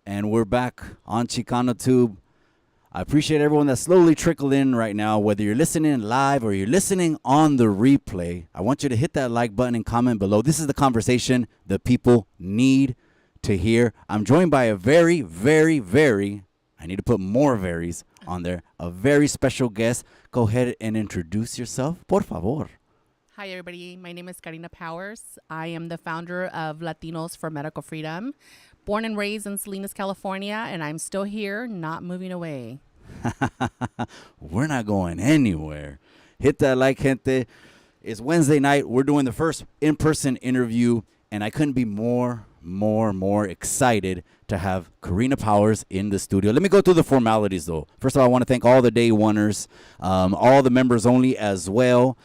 And we're back on Chicano Tube. I appreciate everyone that slowly trickled in right now, whether you're listening live or you're listening on the replay. I want you to hit that like button and comment below. This is the conversation the people need to hear. I'm joined by a very, very, very, I need to put more veries on there, a very special guest. Go ahead and introduce yourself, por favor. Hi, everybody. My name is Carina Powers. I am the founder of Latinos for Medical Freedom. Born and raised in Salinas, California, and I'm still here, not moving away. We're not going anywhere. Hit that like, gente. It's Wednesday night. We're doing the first in-person interview, and I couldn't be more excited to have Carina Powers in the studio. Let me go through the formalities, though. First of all, I want to thank all the day oneers, all the members only as well.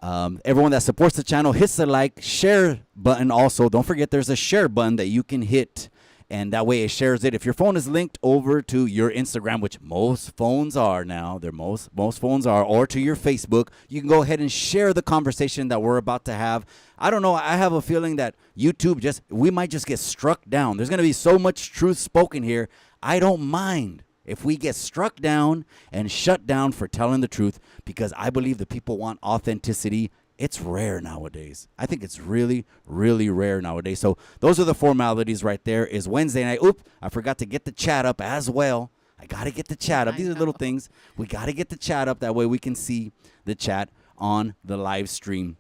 Everyone that supports the channel, hits the like, share button. Also, don't forget there's a share button that you can hit, and that way it shares it. If your phone is linked over to your Instagram, which most phones are now, most phones are, or to your Facebook, you can go ahead and share the conversation that we're about to have. I don't know. I have a feeling that YouTube we might just get struck down. There's going to be so much truth spoken here. I don't mind if we get struck down and shut down for telling the truth, because I believe the people want authenticity. It's rare nowadays. I think it's really, really rare nowadays. So those are the formalities right there. Is Wednesday night. Oop, I forgot to get the chat up as well. I got to get the chat up. These are little things. We got to get the chat up. That way we can see the chat on the live stream.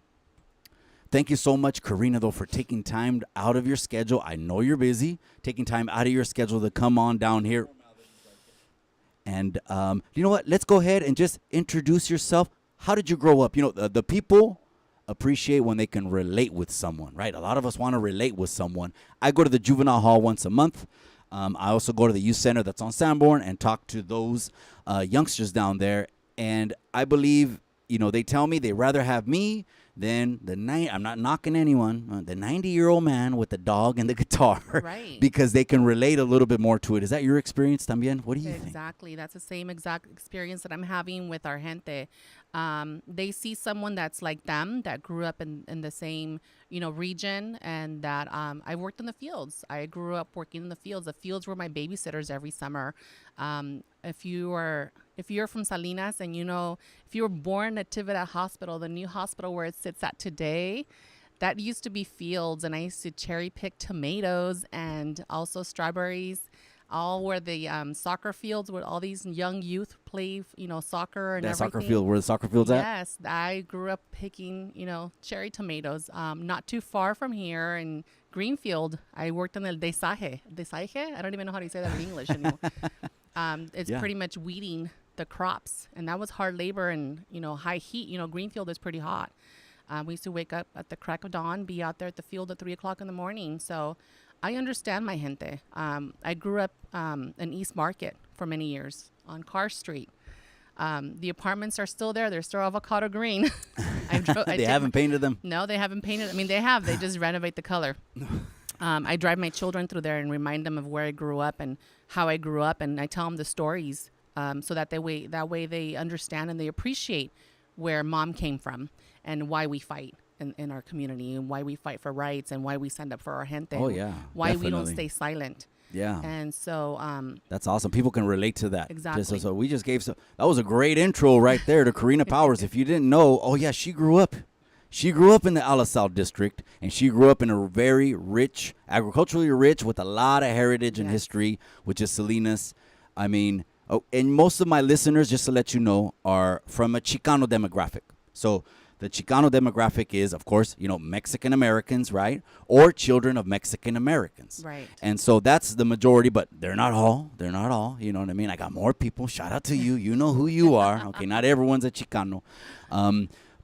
Thank you so much, Carina, though, for taking time out of your schedule. I know you're busy. Taking time out of your schedule to come on down here. And you know what? Let's go ahead and just introduce yourself. How did you grow up? You know, the people appreciate when they can relate with someone, right? A lot of us want to relate with someone. I go to the juvenile hall once a month. I also go to the youth center that's on Sanborn and talk to those youngsters down there. And I believe, you know, they tell me they'd rather have me than I'm not knocking anyone, the 90-year-old man with the dog and the guitar, Right. because they can relate a little bit more to it. Is that your experience también? What do you think? Exactly. That's the same exact experience that I'm having with our gente. They see someone that's like them, that grew up in the same, region, and that I worked in the fields. I grew up working in the fields. The fields were my babysitters every summer. If you're from Salinas and if you were born at Tivita Hospital, the new hospital where it sits at today, that used to be fields, and I used to cherry pick tomatoes and also strawberries, all where the soccer fields where all these young youth play, soccer and That everything. soccer field, where the soccer field's at? Yes, I grew up picking, cherry tomatoes, not too far from here in Greenfield. I worked in the desaje. Desaje? I don't even know how to say that in English anymore. It's pretty much weeding the crops, and that was hard labor and, high heat. Greenfield is pretty hot. We used to wake up at the crack of dawn, be out there at the field at 3 o'clock in the morning. So I understand my gente. I grew up in East Market for many years on Carr Street. The apartments are still there. They're still avocado green. They haven't painted them? No, they haven't painted. I mean, they have. They just renovate the color. I drive my children through there and remind them of where I grew up and how I grew up, and I tell them the stories so that way they understand and they appreciate where mom came from and why we fight in our community and why we fight for rights and why we stand up for our gente. Oh, yeah. Why definitely. we don't stay silent. Yeah. And so that's awesome. People can relate to that. Exactly. So we just gave that was a great intro right there to Carina Powers. If you didn't know, oh yeah, she grew up in the Alisal district, and she grew up in a very rich, agriculturally rich, with a lot of heritage and history, which is Salinas. I mean, and most of my listeners, just to let you know, are from a Chicano demographic. So the Chicano demographic is, of course, Mexican Americans, right? Or children of Mexican Americans. Right. And so that's the majority, but they're not all. They're not all. You know what I mean? I got more people. Shout out to you. You know who you are. Okay, not everyone's a Chicano.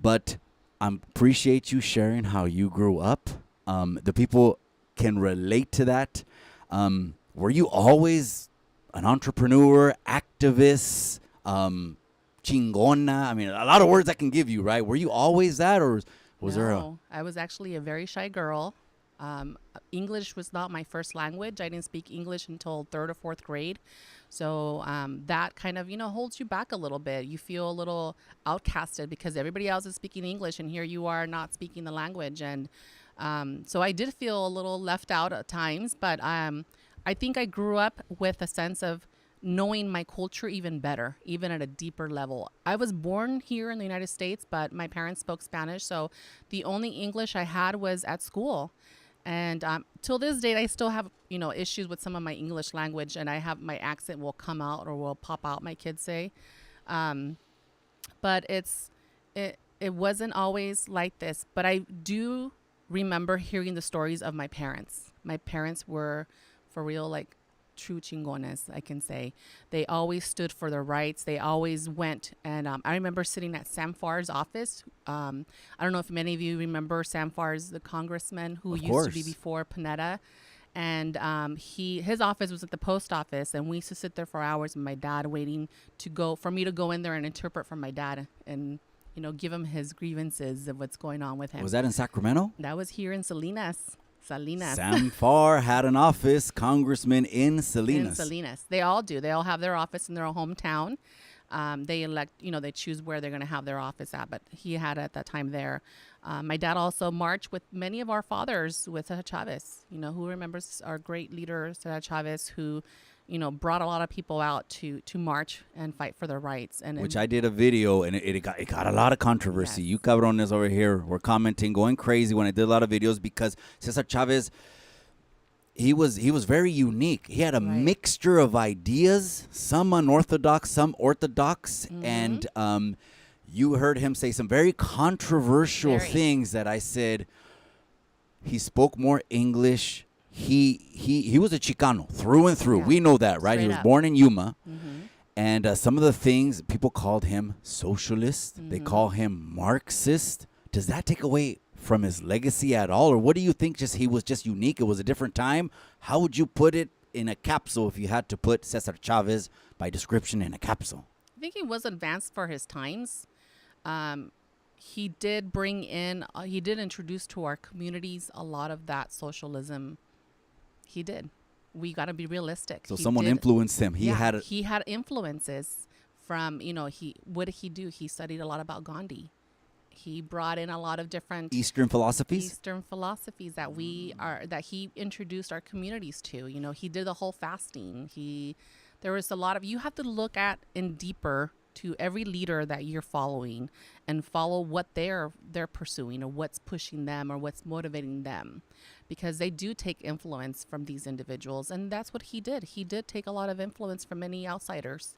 But I appreciate you sharing how you grew up. The people can relate to that. Were you always an entrepreneur, activist, chingona? I mean, a lot of words I can give you, right? Were you always that, or was there a... I was actually a very shy girl. English was not my first language. I didn't speak English until 3rd or 4th grade. So that kind of, holds you back a little bit. You feel a little outcasted because everybody else is speaking English and here you are not speaking the language. And so I did feel a little left out at times, but I think I grew up with a sense of knowing my culture even better, even at a deeper level. I was born here in the United States, but my parents spoke Spanish, so the only English I had was at school. And till this date, I still have issues with some of my English language, and I have my accent will come out or will pop out. My kids say, um, but it wasn't always like this. But I do remember hearing the stories of my parents. My parents were, for real, like true chingones, I can say. They always stood for their rights. They always went. And I remember sitting at Sam Farr's office. I don't know if many of you remember Sam Farr's, the congressman who used to be before Panetta. And his office was at the post office, and we used to sit there for hours with my dad waiting for me to go in there and interpret for my dad and give him his grievances of what's going on with him. Was that in Sacramento? That was here in Salinas. Sam Farr had an office, congressman in Salinas. They all do. They all have their office in their hometown. They elect, they choose where they're going to have their office at, but he had at that time there. My dad also marched with many of our fathers with Chavez. Who remembers our great leader, Chavez, who brought a lot of people out to march and fight for their rights. Which I did a video, and it got a lot of controversy. Yes. You cabrones over here were commenting, going crazy when I did a lot of videos because Cesar Chavez, he was very unique. He had a mixture of ideas, some unorthodox, some orthodox, and you heard him say some very controversial things that I said. He spoke more English. He was a Chicano through and through. Yeah. We know that, right? Straight he was born in Yuma. And some of the things, people called him socialist. They call him Marxist. Does that take away from his legacy at all? Or what do you think he was just unique? It was a different time. How would you put it in a capsule if you had to put Cesar Chavez by description in a capsule? I think he was advanced for his times. He did he did introduce to our communities a lot of that socialism. He did. We got to be realistic. So someone influenced him. He had influences from, what did he do? He studied a lot about Gandhi. He brought in a lot of different Eastern philosophies that he introduced our communities to. He did the whole fasting. There was a lot of, you have to look at in deeper to every leader that you're following and follow what they're pursuing or what's pushing them or what's motivating them, because they do take influence from these individuals. And that's what he did. He did take a lot of influence from many outsiders.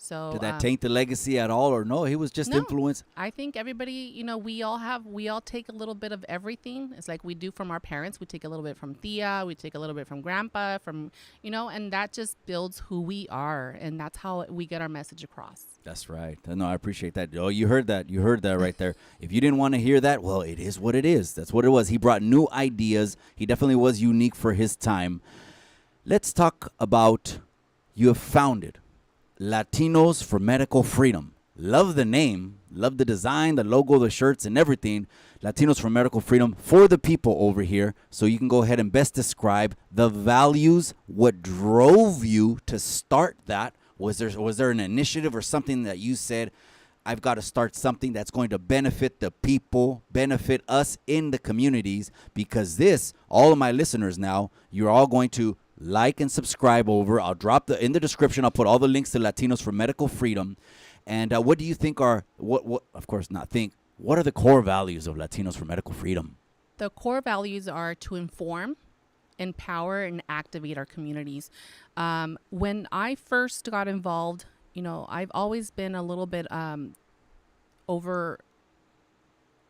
So did that taint the legacy at all, or no? He was just influenced. I think everybody, we all take a little bit of everything. It's like we do from our parents. We take a little bit from Tia. We take a little bit from Grandpa. And that just builds who we are, and that's how we get our message across. That's right. No, I appreciate that. Oh, you heard that. You heard that right there. If you didn't want to hear that, well, it is what it is. That's what it was. He brought new ideas. He definitely was unique for his time. Let's talk about, you have founded Latinos for Medical Freedom. Love the name, love the design, the logo, the shirts, and everything. Latinos for Medical Freedom, for the people over here. So you can go ahead and best describe the values, what drove you to start that. Was there an initiative or something that you said, I've got to start something that's going to benefit the people, benefit us in the communities? Because all of my listeners now, you're all going to like and subscribe over. I'll drop in the description. I'll put all the links to Latinos for Medical Freedom. And what do you think are, what of course not think, what are the core values of Latinos for Medical Freedom? The core values are to inform, empower, and activate our communities. When I first got involved, I've always been a little bit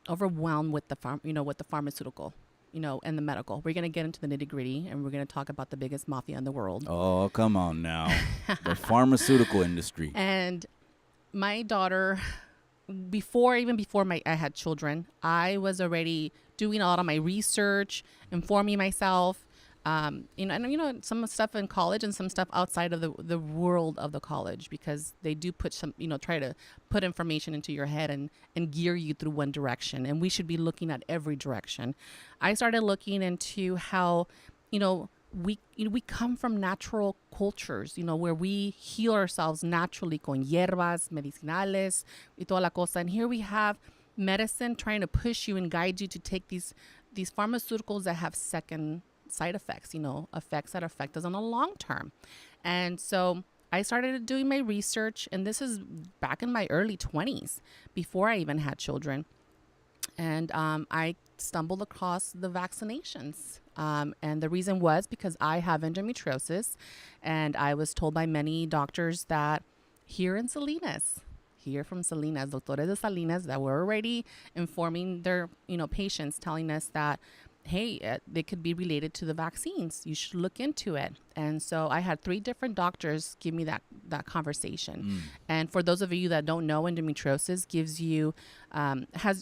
overwhelmed with the pharmaceutical, and the medical. We're going to get into the nitty-gritty, and we're going to talk about the biggest mafia in the world. Oh, come on now. The pharmaceutical industry. And my daughter, before I had children, I was already doing a lot of my research, informing myself, some stuff in college and some stuff outside of the world of the college, because they do put some, try to put information into your head and gear you through one direction. And we should be looking at every direction. I started looking into how, we come from natural cultures, where we heal ourselves naturally con hierbas, medicinales, y toda la cosa. And here we have medicine trying to push you and guide you to take these pharmaceuticals that have second side effects, effects that affect us on the long term. And so I started doing my research, and this is back in my early 20s, before I even had children. And I stumbled across the vaccinations. And the reason was because I have endometriosis, and I was told by many doctors that here in Salinas, here from Salinas, doctores de Salinas, that were already informing their, patients, telling us that, hey, they could be related to the vaccines. You should look into it. And so I had 3 different doctors give me that conversation. And for those of you that don't know, endometriosis gives you,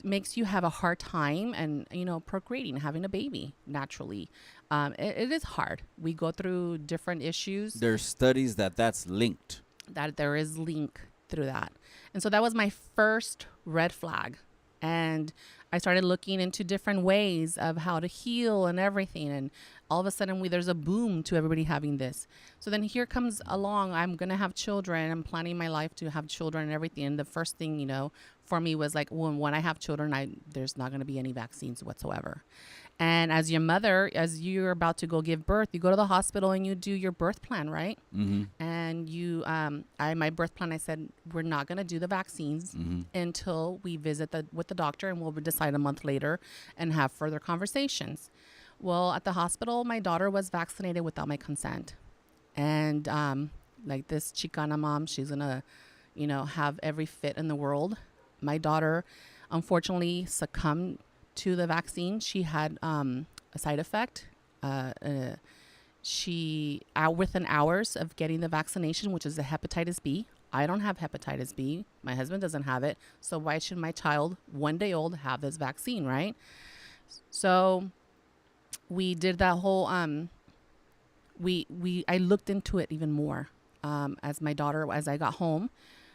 makes you have a hard time and, procreating, having a baby naturally. It is hard. We go through different issues. There's studies that's linked. That there is link through that. And so that was my first red flag. And I started looking into different ways of how to heal and everything. And all of a sudden there's a boom to everybody having this. So then here comes along, I'm going to have children. I'm planning my life to have children and everything. And the first thing, for me was like, when I have children, there's not going to be any vaccines whatsoever. And as your mother, as you're about to go give birth, you go to the hospital and you do your birth plan, right? Mm-hmm. And my birth plan, I said, we're not going to do the vaccines until we visit with the doctor, and we'll decide a month later and have further conversations. Well, at the hospital, my daughter was vaccinated without my consent. And like this Chicana mom, she's going to, have every fit in the world. My daughter, unfortunately, succumbed to the vaccine. She had a side effect. She, within hours of getting the vaccination, which is the hepatitis B. I don't have hepatitis B. My husband doesn't have it. So why should my child, 1 day old, have this vaccine, right? So we did that whole, I looked into it even more. As I got home,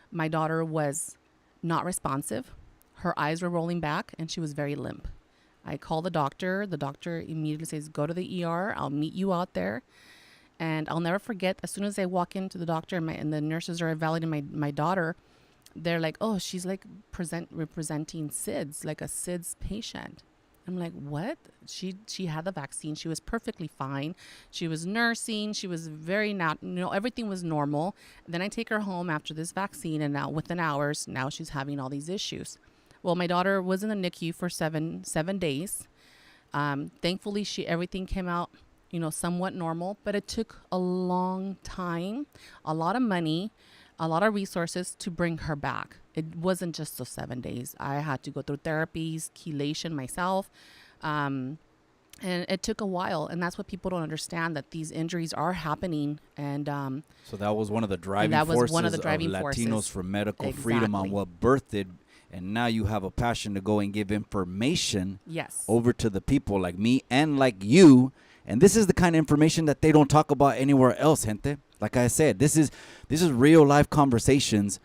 my daughter was not responsive. Her eyes were rolling back, and she was very limp. I called the doctor. The doctor immediately says, go to the ER. I'll meet you out there. And I'll never forget, as soon as I walk into the doctor and the nurses are evaluating my daughter, they're like, oh, she's like representing SIDS, like a SIDS patient. I'm like, what? She had the vaccine. She was perfectly fine. She was nursing. She was everything was normal. Then I take her home after this vaccine, and now within hours, now she's having all these issues. Well, my daughter was in the NICU for seven days. Thankfully, everything came out, somewhat normal, but it took a long time, a lot of money, a lot of resources to bring her back. It wasn't just those 7 days. I had to go through therapies, chelation myself. And it took a while. And that's what people don't understand, that these injuries are happening. And so that was one of the driving forces of Latinos for medical freedom on what birthed. And now you have a passion to go and give information over to the people like me and like you. And this is the kind of information that they don't talk about anywhere else, gente. Like I said, this is real life conversations.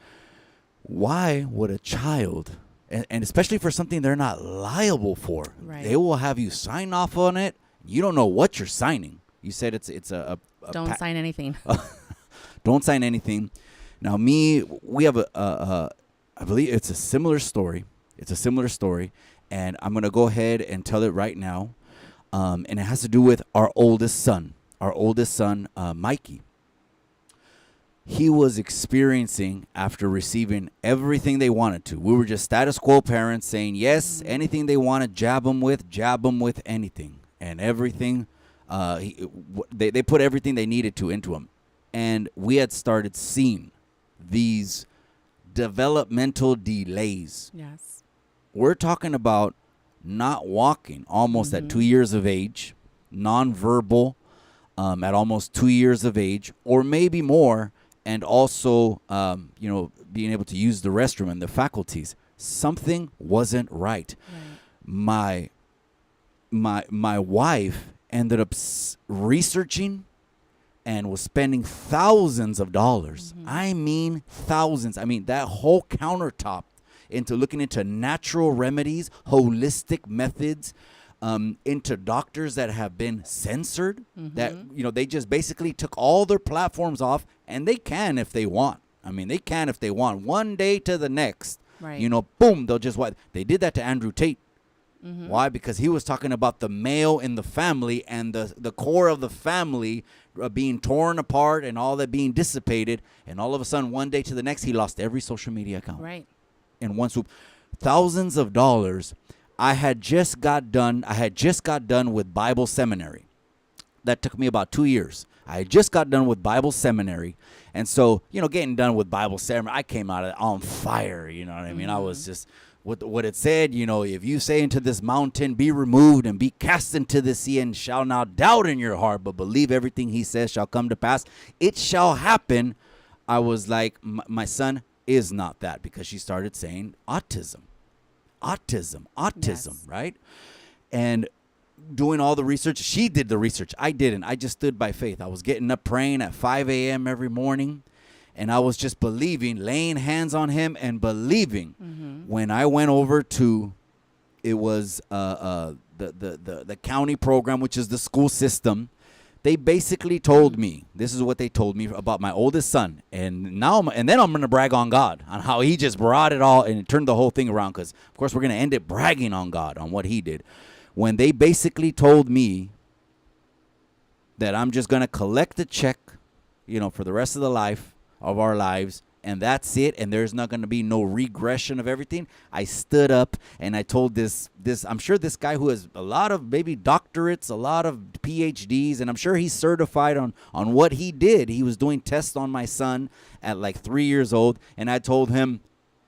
Why would a child, and especially for something they're not liable for, they will have you sign off on it. You don't know what you're signing. You said it's a don't sign anything. Don't sign anything. Now, we have I believe it's a similar story. And I'm going to go ahead and tell it right now. And it has to do with our oldest son, Mikey. He was experiencing, after receiving everything they wanted to. We were just status quo parents saying, yes, anything they wanted, jab them with anything. And everything, they put everything they needed to into him. And we had started seeing these developmental delays. Yes. We're talking about not walking almost at 2 years of age, nonverbal at almost 2 years of age, or maybe more, and also, being able to use the restroom and the faculties. Something wasn't right. My wife ended up researching and was spending thousands of dollars. I mean, thousands. I mean, that whole countertop into looking into natural remedies, holistic methods, into doctors that have been censored, that, they just basically took all their platforms off, and they can if they want. I mean, they can if they want. One day to the next, boom, they'll just what? They did that to Andrew Tate. Why? Because he was talking about the male in the family and the core of the family being torn apart and all that being dissipated. And all of a sudden, one day to the next, he lost every social media account. Right. In one swoop. Thousands of dollars. I had just got done with Bible seminary. That took me about 2 years. I had just got done with Bible seminary. And so, getting done with Bible seminary, I came out of it on fire. You know what I mean? I was just, what it said, if you say unto this mountain, be removed and be cast into the sea, and shall not doubt in your heart, but believe everything he says shall come to pass, it shall happen. I was like, my son is not that, because she started saying autism, yes. Right? And doing all the research. She did the research. I didn't. I just stood by faith. I was getting up praying at 5 a.m. every morning, and I was just believing, laying hands on him and believing. When I went over to, it was the county program, which is the school system, they basically told me, this is what they told me about my oldest son. And then I'm going to brag on God, on how he just brought it all and turned the whole thing around. Because, of course, we're going to end it bragging on God, on what he did. When they basically told me that I'm just going to collect a check, for the rest of the life of our lives, and that's it, and there's not going to be no regression of everything, I stood up and I told this I'm sure this guy who has a lot of maybe doctorates, a lot of PhDs, and I'm sure he's certified on what he did. He was doing tests on my son at like 3 years old, and I told him,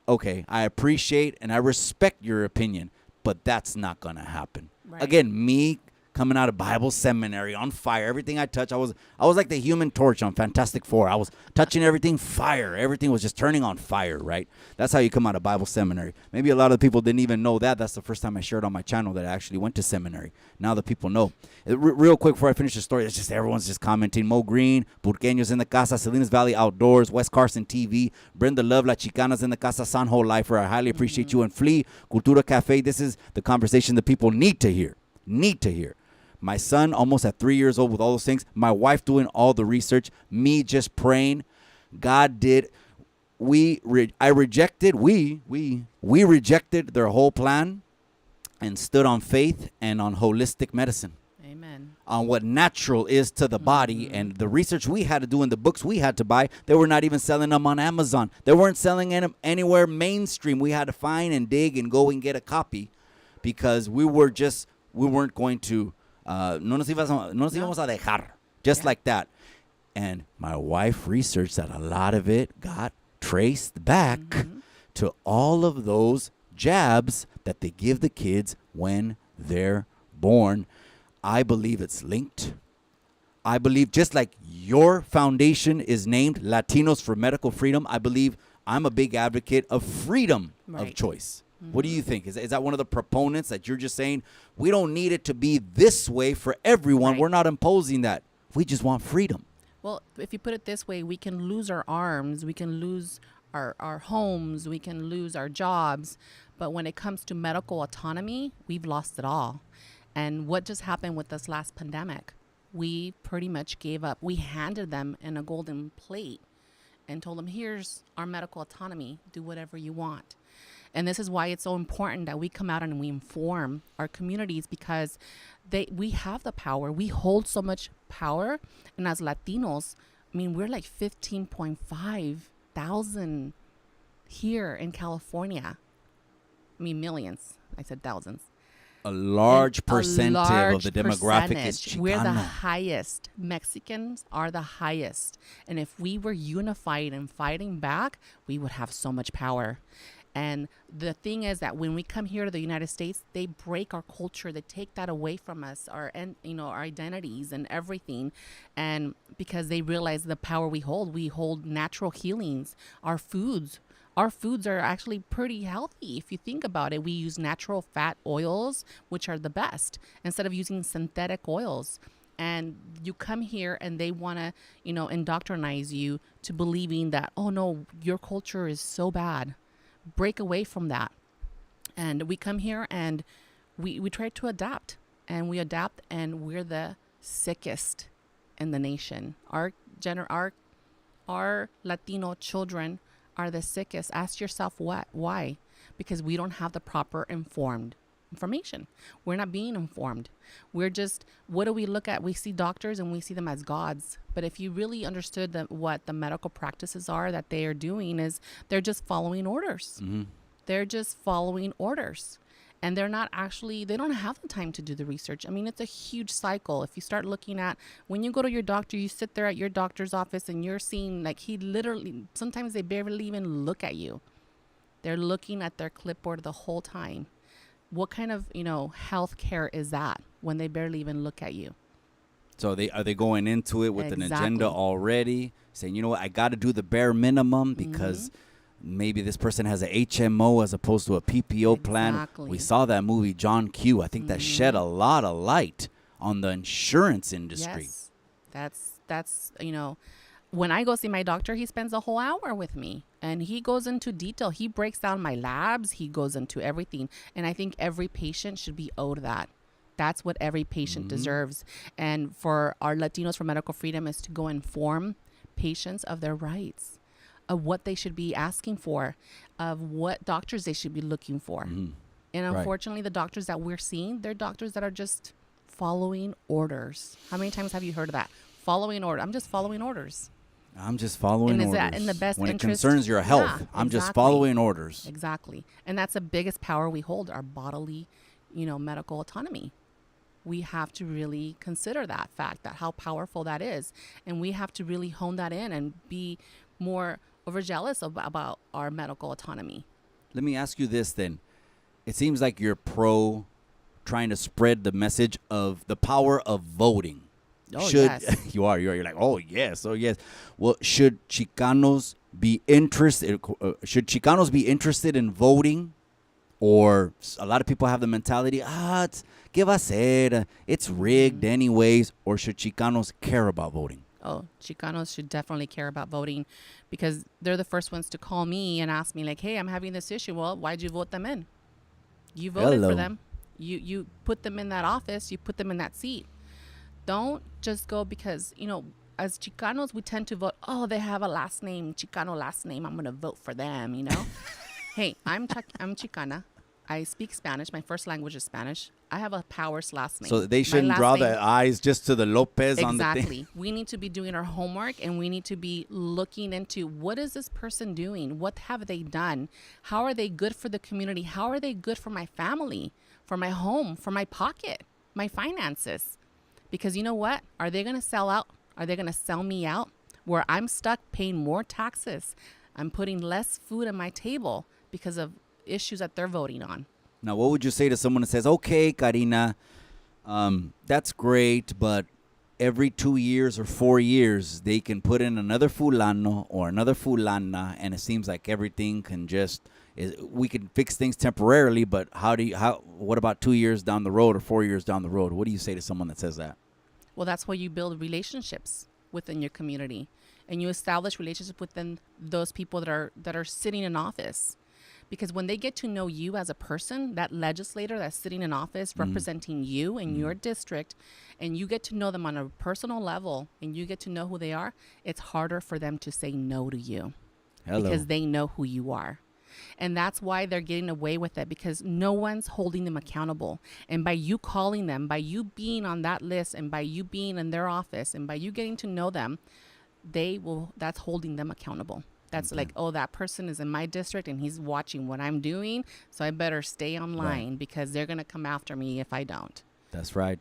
okay, I appreciate and I respect your opinion, but that's not going to happen. Right. Again, me coming out of Bible seminary on fire, everything I touched, I was like the Human Torch on Fantastic Four. I was touching everything fire. Everything was just turning on fire, right? That's how you come out of Bible seminary. Maybe a lot of people didn't even know that. That's the first time I shared on my channel that I actually went to seminary. Now the people know. Real quick before I finish the story, it's just everyone's just commenting. Mo Green, Purqueños in the casa, Salinas Valley Outdoors, West Carson TV, Brenda Love, La Chicanas in the casa, Sanjo Lifer. I highly appreciate you. And Flea, Cultura Cafe. This is the conversation that people need to hear. My son, almost at 3 years old with all those things. My wife doing all the research. Me just praying. God did. We rejected their whole plan and stood on faith and on holistic medicine. Amen. On what natural is to the body. And the research we had to do and the books we had to buy, they were not even selling them on Amazon. They weren't selling them anywhere mainstream. We had to find and dig and go and get a copy, because we weren't going to, no nos íbamos a dejar, just like that. And my wife researched that a lot of it got traced back to all of those jabs that they give the kids when they're born. I believe it's linked. I believe just like your foundation is named Latinos for Medical Freedom, I believe I'm a big advocate of freedom of choice. What do you think? Is that one of the proponents that you're just saying, we don't need it to be this way for everyone? Right. We're not imposing that. We just want freedom. Well, if you put it this way, we can lose our arms, we can lose our homes, we can lose our jobs. But when it comes to medical autonomy, we've lost it all. And what just happened with this last pandemic? We pretty much gave up. We handed them in a golden plate and told them, here's our medical autonomy. Do whatever you want. And this is why it's so important that we come out and we inform our communities, because we have the power. We hold so much power. And as Latinos, I mean, we're like 15.5 thousand here in California. I mean, millions. I said thousands. A large percentage of the demographic is Chicano. We're the highest. Mexicans are the highest. And if we were unified and fighting back, we would have so much power. And the thing is that when we come here to the United States, they break our culture. They take that away from us, our identities and everything. And because they realize the power we hold natural healings. Our foods are actually pretty healthy. If you think about it, we use natural fat oils, which are the best, instead of using synthetic oils. And you come here and they want to, indoctrinize you to believing that, oh no, your culture is so bad. Break away from that. And we come here and we try to adapt, and we're the sickest in the nation. Our Latino children are the sickest. Ask yourself why? Because we don't have the proper informed information. We're not being informed. We're just, what do we look at? We see doctors and we see them as gods. But if you really understood what the medical practices are that they are doing, is they're just following orders. Mm-hmm. They're just following orders. And they're not actually, they don't have the time to do the research. I mean, it's a huge cycle. If you start looking at, when you go to your doctor, you sit there at your doctor's office and you're seeing, like, he literally, sometimes they barely even look at you. They're looking at their clipboard the whole time. What kind of, health care is that when they barely even look at you? So are they going into it with an agenda Exactly. already, saying, you know what, I got to do the bare minimum because maybe this person has a HMO as opposed to a PPO plan. Exactly. We saw that movie, John Q. I think that shed a lot of light on the insurance industry. Yes. That's when I go see my doctor, he spends a whole hour with me and he goes into detail. He breaks down my labs. He goes into everything. And I think every patient should be owed that. That's what every patient deserves. And for our Latinos for Medical Freedom is to go inform patients of their rights, of what they should be asking for, of what doctors they should be looking for. And unfortunately, the doctors that we're seeing, they're doctors that are just following orders. How many times have you heard of that? Following order. I'm just following orders. I'm just following And is orders. that in the best when interest? it concerns your health, Yeah, I'm just exactly. following orders. Exactly. And that's the biggest power we hold, our bodily, medical autonomy. We have to really consider that fact, that how powerful that is. And we have to really hone that in and be more overjealous about our medical autonomy. Let me ask you this then. It seems like you're pro trying to spread the message of the power of voting. Oh, yes. You are. You're like, oh, yes. Well, should Chicanos be interested? In voting? Or a lot of people have the mentality, ¿qué va a ser? It's rigged anyways. Or should Chicanos care about voting? Oh, Chicanos should definitely care about voting because they're the first ones to call me and ask me like, hey, I'm having this issue. Well, why'd you vote them in? You voted for them. You put them in that office. You put them in that seat. Don't just go because, as Chicanos, we tend to vote, oh, they have a last name, Chicano last name. I'm going to vote for them, Hey, I'm Chicana. I speak Spanish. My first language is Spanish. I have a Powers last name. So they shouldn't draw their eyes just to the Lopez on the thing. Exactly. We need to be doing our homework and we need to be looking into what is this person doing? What have they done? How are they good for the community? How are they good for my family, for my home, for my pocket, my finances? Because you know what? Are they going to sell out? Are they going to sell me out where I'm stuck paying more taxes? I'm putting less food on my table because of issues that they're voting on. Now, what would you say to someone that says, okay, Carina, that's great, but every 2 years or 4 years, they can put in another fulano or another fulana, and it seems like everything can we can fix things temporarily, but what about 2 years down the road or 4 years down the road? What do you say to someone that says that? Well, that's why you build relationships within your community and you establish relationships within those people that are sitting in office. Because when they get to know you as a person, that legislator that's sitting in office representing you in your district, and you get to know them on a personal level and you get to know who they are, it's harder for them to say no to you. Hello. Because they know who you are. And that's why they're getting away with it, because no one's holding them accountable. And by you calling them, by you being on that list, and by you being in their office, and by you getting to know them, that's holding them accountable. That's like, oh, that person is in my district and he's watching what I'm doing, so I better stay online because they're going to come after me if I don't. That's right.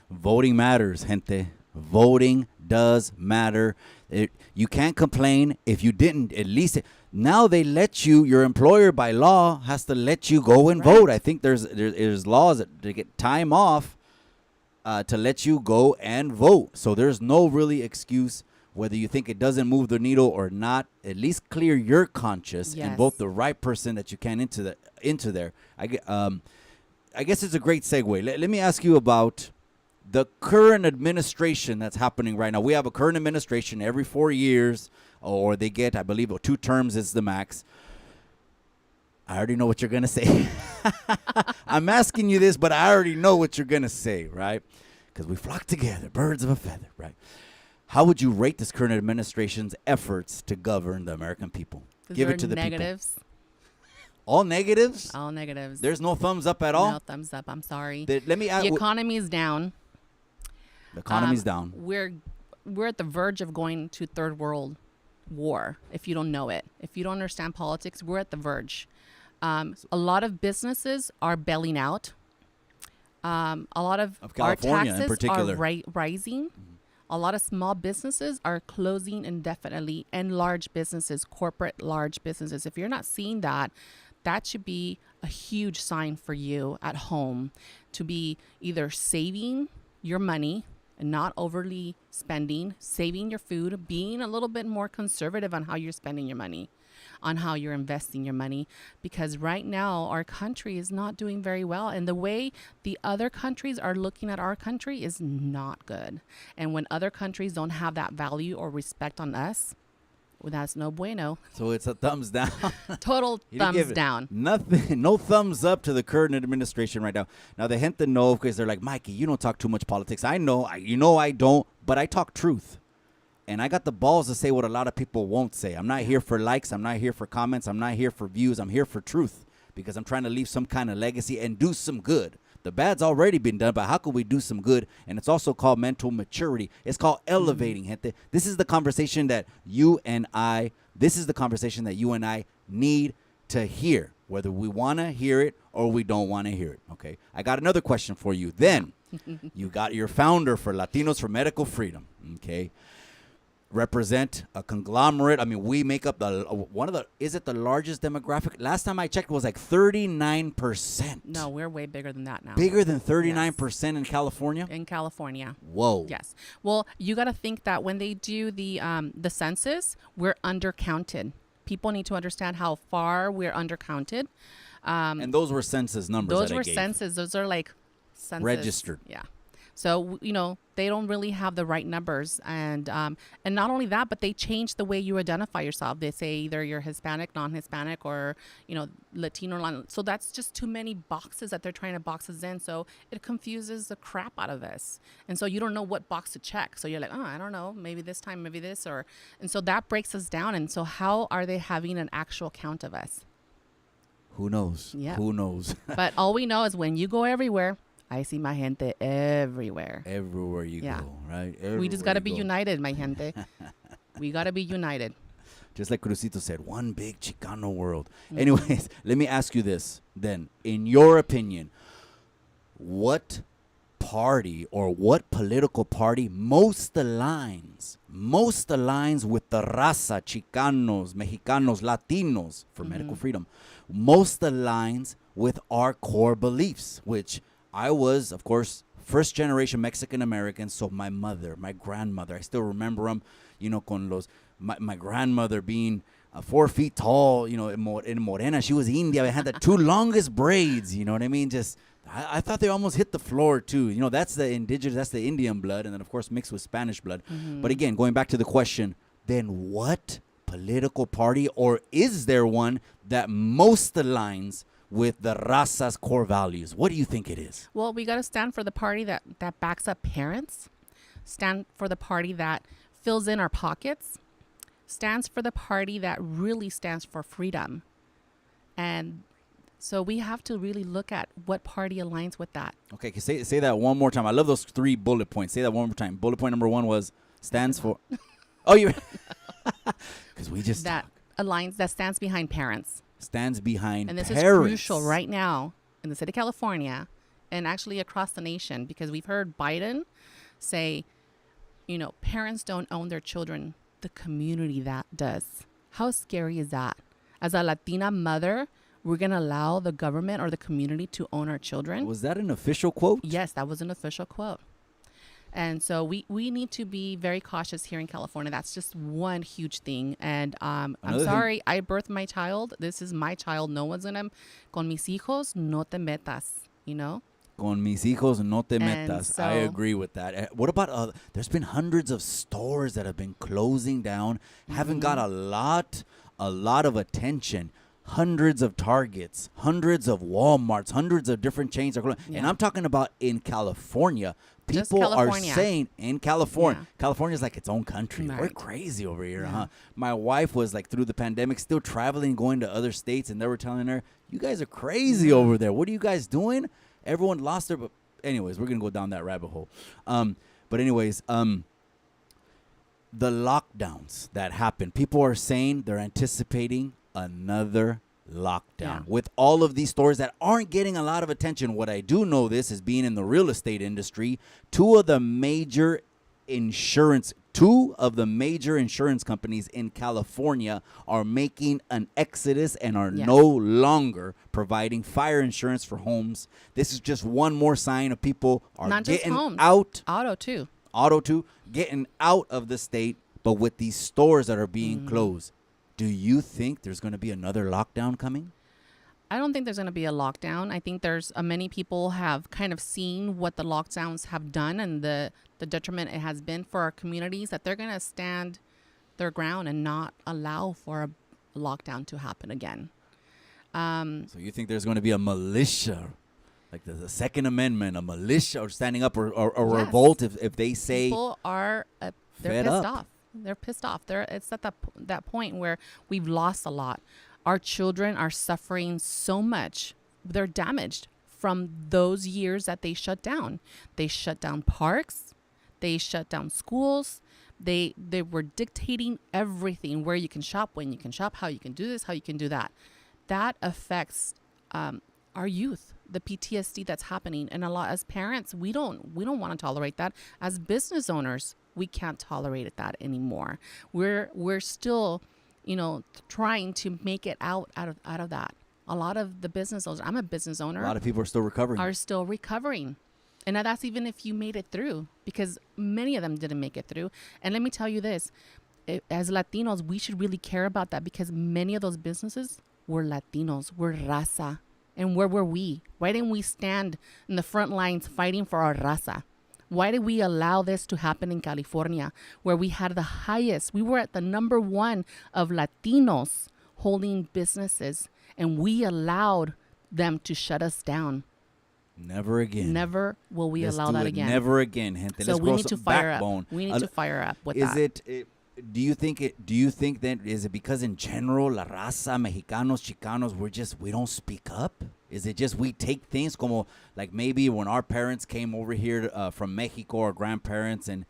Voting matters, gente. Voting does matter. You can't complain if you didn't. At least now they let you, your employer by law has to let you go and vote. I think there's laws to get time off to let you go and vote. So there's no really excuse. Whether you think it doesn't move the needle or not, at least clear your conscience and vote the right person that you can into there. I guess it's a great segue. Let me ask you about the current administration that's happening right now. We have a current administration every 4 years, or they get, I believe, 2 terms is the max. I already know what you're going to say. I'm asking you this, but I already know what you're going to say, right? Because we flock together, birds of a feather, right? How would you rate this current administration's efforts to govern the American people? Give it to the negatives. All negatives? All negatives. There's no thumbs up at all? No thumbs up. I'm sorry. Let me ask. The economy is down. The economy's down. We're at the verge of going to third world war. If you don't know it, if you don't understand politics, we're at the verge. A lot of businesses are bailing out. A lot of our California in taxes particular. are rising. A lot of small businesses are closing indefinitely, and large businesses, corporate large businesses. If you're not seeing that, that should be a huge sign for you at home to be either saving your money and not overly spending, saving your food, being a little bit more conservative on how you're spending your money, on how you're investing your money, because right now our country is not doing very well, and the way the other countries are looking at our country is not good. And when other countries don't have that value or respect on us, well, that's no bueno. So it's a thumbs down. Total You didn't thumbs give it down. Nothing, no thumbs up to the current administration right now. Now the gente know because they're like, Mikey, you don't talk too much politics. I know, I don't, but I talk truth. And I got the balls to say what a lot of people won't say. I'm not here for likes. I'm not here for comments. I'm not here for views. I'm here for truth because I'm trying to leave some kind of legacy and do some good. The bad's already been done, but how can we do some good? And it's also called mental maturity. It's called elevating, gente. This is the conversation that you and I need to hear, whether we want to hear it or we don't want to hear it, okay? I got another question for you. Then, you got your founder for Latinos for Medical Freedom, okay? Represent a conglomerate. I mean, we make up is it the largest demographic? Last time I checked, it was like 39%. No, we're way bigger than that now. Bigger than 39% in California? In California. Whoa. Yes. Well, you got to think that when they do the census, we're undercounted. People need to understand how far we're undercounted. And those were census numbers. Those were census. Those are like census. Registered. Yeah. So, they don't really have the right numbers. And not only that, but they change the way you identify yourself. They say either you're Hispanic, non-Hispanic, or, Latino. So that's just too many boxes that they're trying to box us in. So it confuses the crap out of us. And so you don't know what box to check. So you're like, oh, I don't know, maybe this time, maybe this. And so that breaks us down. And so how are they having an actual count of us? Who knows? Yeah. Who knows? But all we know is when you go everywhere, I see my gente everywhere. Everywhere you go, right? We just got to be united, my gente. We got to be united. Just like Crucito said, one big Chicano world. Anyways, let me ask you this then. In your opinion, what party or what political party most aligns with the raza, Chicanos, Mexicanos, Latinos for medical freedom, most aligns with our core beliefs, which I was, of course, first generation Mexican American. So my mother, my grandmother, I still remember them, my grandmother being 4 feet tall, in Morena. She was India. I had the two longest braids, you know what I mean? Just, I thought they almost hit the floor too. That's the indigenous, that's the Indian blood. And then of course mixed with Spanish blood. But again, going back to the question, then what political party, or is there one that most aligns with the raza's core values? What do you think it is? Well, we got to stand for the party that backs up parents, stand for the party that fills in our pockets, stands for the party that really stands for freedom. And so we have to really look at what party aligns with that. Okay, say that one more time. I love those 3 bullet points. Say that one more time. Bullet point number 1 was stands for... Oh, you... Because we just... That stands behind parents. Stands behind and this parents. is crucial right now in the state of California and actually across the nation, because we've heard Biden say, parents don't own their children. The community that does. How scary is that? As a Latina mother, we're going to allow the government or the community to own our children? Was that an official quote? Yes, that was an official quote. And so we need to be very cautious here in California. That's just one huge thing. And I'm sorry, I birthed my child. This is my child. No one's going to, con mis hijos, no te metas, Con mis hijos, no te metas. So, I agree with that. What about, there's been hundreds of stores that have been closing down, haven't got a lot of attention. hundreds of Targets, hundreds of Walmarts, hundreds of different chains are closing. And Yeah. I'm talking about in California. Just People are California. saying in California, Yeah. California's like its own country. We're Right. crazy over here, Yeah. huh? My wife was like through the pandemic still traveling, going to other states, and they were telling her, "You guys are crazy over there. What are you guys doing?" Everyone lost their. But anyways, we're gonna go down that rabbit hole. But anyways, the lockdowns that happen, people are saying they're anticipating another lockdown Yeah. with all of these stores that aren't getting a lot of attention. What I do know this is being in the real estate industry, two of the major insurance companies in California are making an exodus and are Yeah. no longer providing fire insurance for homes. This is just one more sign of people are Not just getting homes. out, Auto too. auto too, getting out of the state, but with these stores that are being Mm-hmm. closed. Do you think there's going to be another lockdown coming? I don't think there's going to be a lockdown. I think there's many people have kind of seen what the lockdowns have done and the detriment it has been for our communities, that they're going to stand their ground and not allow for a lockdown to happen again. So you think there's going to be a militia, like the Second Amendment, a militia or standing up or Yes. revolt if they say People are they're fed pissed up. off. They're pissed off. It's at that point where we've lost a lot. Our children are suffering so much. They're damaged from those years that they shut down. They shut down parks. They shut down schools. They were dictating everything, where you can shop, when you can shop, how you can do this, how you can do that. That affects our youth, the PTSD that's happening. And a lot, as parents, we don't want to tolerate that. As business owners, we can't tolerate that anymore. We're still, trying to make it out of that. A lot of the business owners, I'm a business owner, a lot of people are still recovering? are still recovering. And now that's even if you made it through, because many of them didn't make it through. And let me tell you this, as Latinos, we should really care about that, because many of those businesses were Latinos, were raza. And where were we? Why didn't we stand in the front lines fighting for our raza? Why did we allow this to happen in California, where we had we were at the number one of Latinos holding businesses, and we allowed them to shut us down? Never again. Never will we Let's allow do that it again. Never again, gente. So Let's we grow need to some fire backbone. up. We need to fire up with Is that. do you think that is it because in general la raza, Mexicanos, Chicanos, we don't speak up? Is it just we take things como, like maybe when our parents came over here from Mexico, our grandparents, and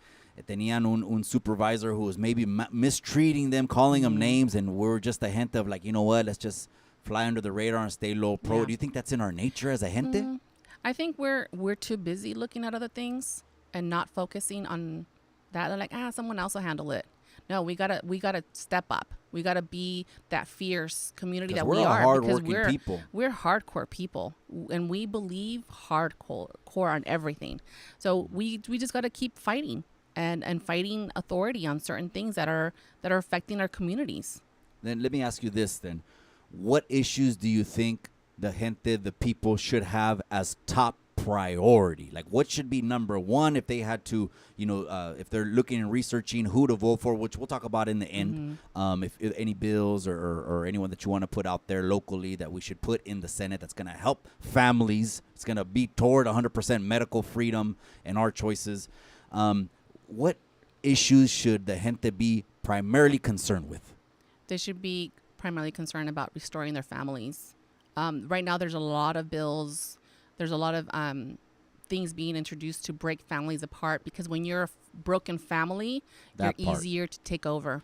tenían un supervisor who was maybe mistreating them, calling them names, and we're just a gente of like, you know what, let's just fly under the radar and stay low pro. Yeah. Do you think that's in our nature as a gente? I think we're too busy looking at other things and not focusing on that. They're like, someone else will handle it. No, we gotta step up. We gotta be that fierce community that we are, because hardworking people. We're hardcore people, and we believe hardcore on everything. So we just gotta keep fighting and fighting authority on certain things that are affecting our communities. Then let me ask you this then. What issues do you think the people should have as top priority? Like, what should be number one if they had to, if they're looking and researching who to vote for, which we'll talk about in the end, if any bills or anyone that you want to put out there locally that we should put in the Senate that's going to help families, it's going to be toward 100% medical freedom and our choices. What issues should the gente be primarily concerned with? They should be primarily concerned about restoring their families. Right now, there's a lot of bills. There's a lot of things being introduced to break families apart, because when you're a broken family, you're easier to take over.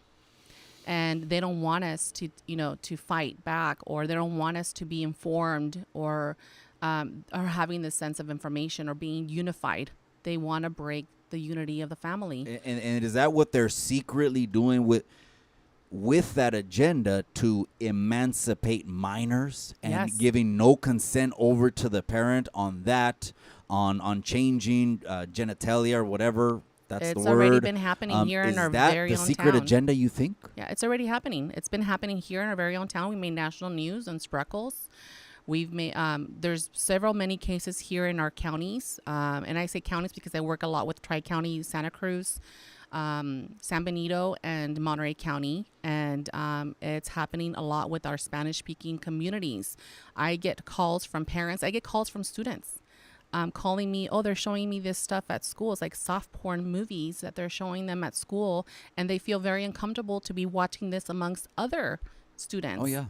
And they don't want us to fight back, or they don't want us to be informed or having this sense of information or being unified. They want to break the unity of the family. And is that what they're secretly doing with that agenda, to emancipate minors and Yes. giving no consent over to the parent on that, on changing genitalia or whatever? That's It's the word. already been happening here in our very Is that own the secret town. agenda, you think? Yeah, it's already happening. It's been happening here in our very own town. We made national news on Spreckles. We've made there's many cases here in our counties, and I say counties because I work a lot with Tri-County, Santa Cruz, San Benito and Monterey County, and it's happening a lot with our Spanish-speaking communities. I get calls from parents. I get calls from students calling me, oh, they're showing me this stuff at school. It's like soft porn movies that they're showing them at school, and they feel very uncomfortable to be watching this amongst other students. Oh yeah.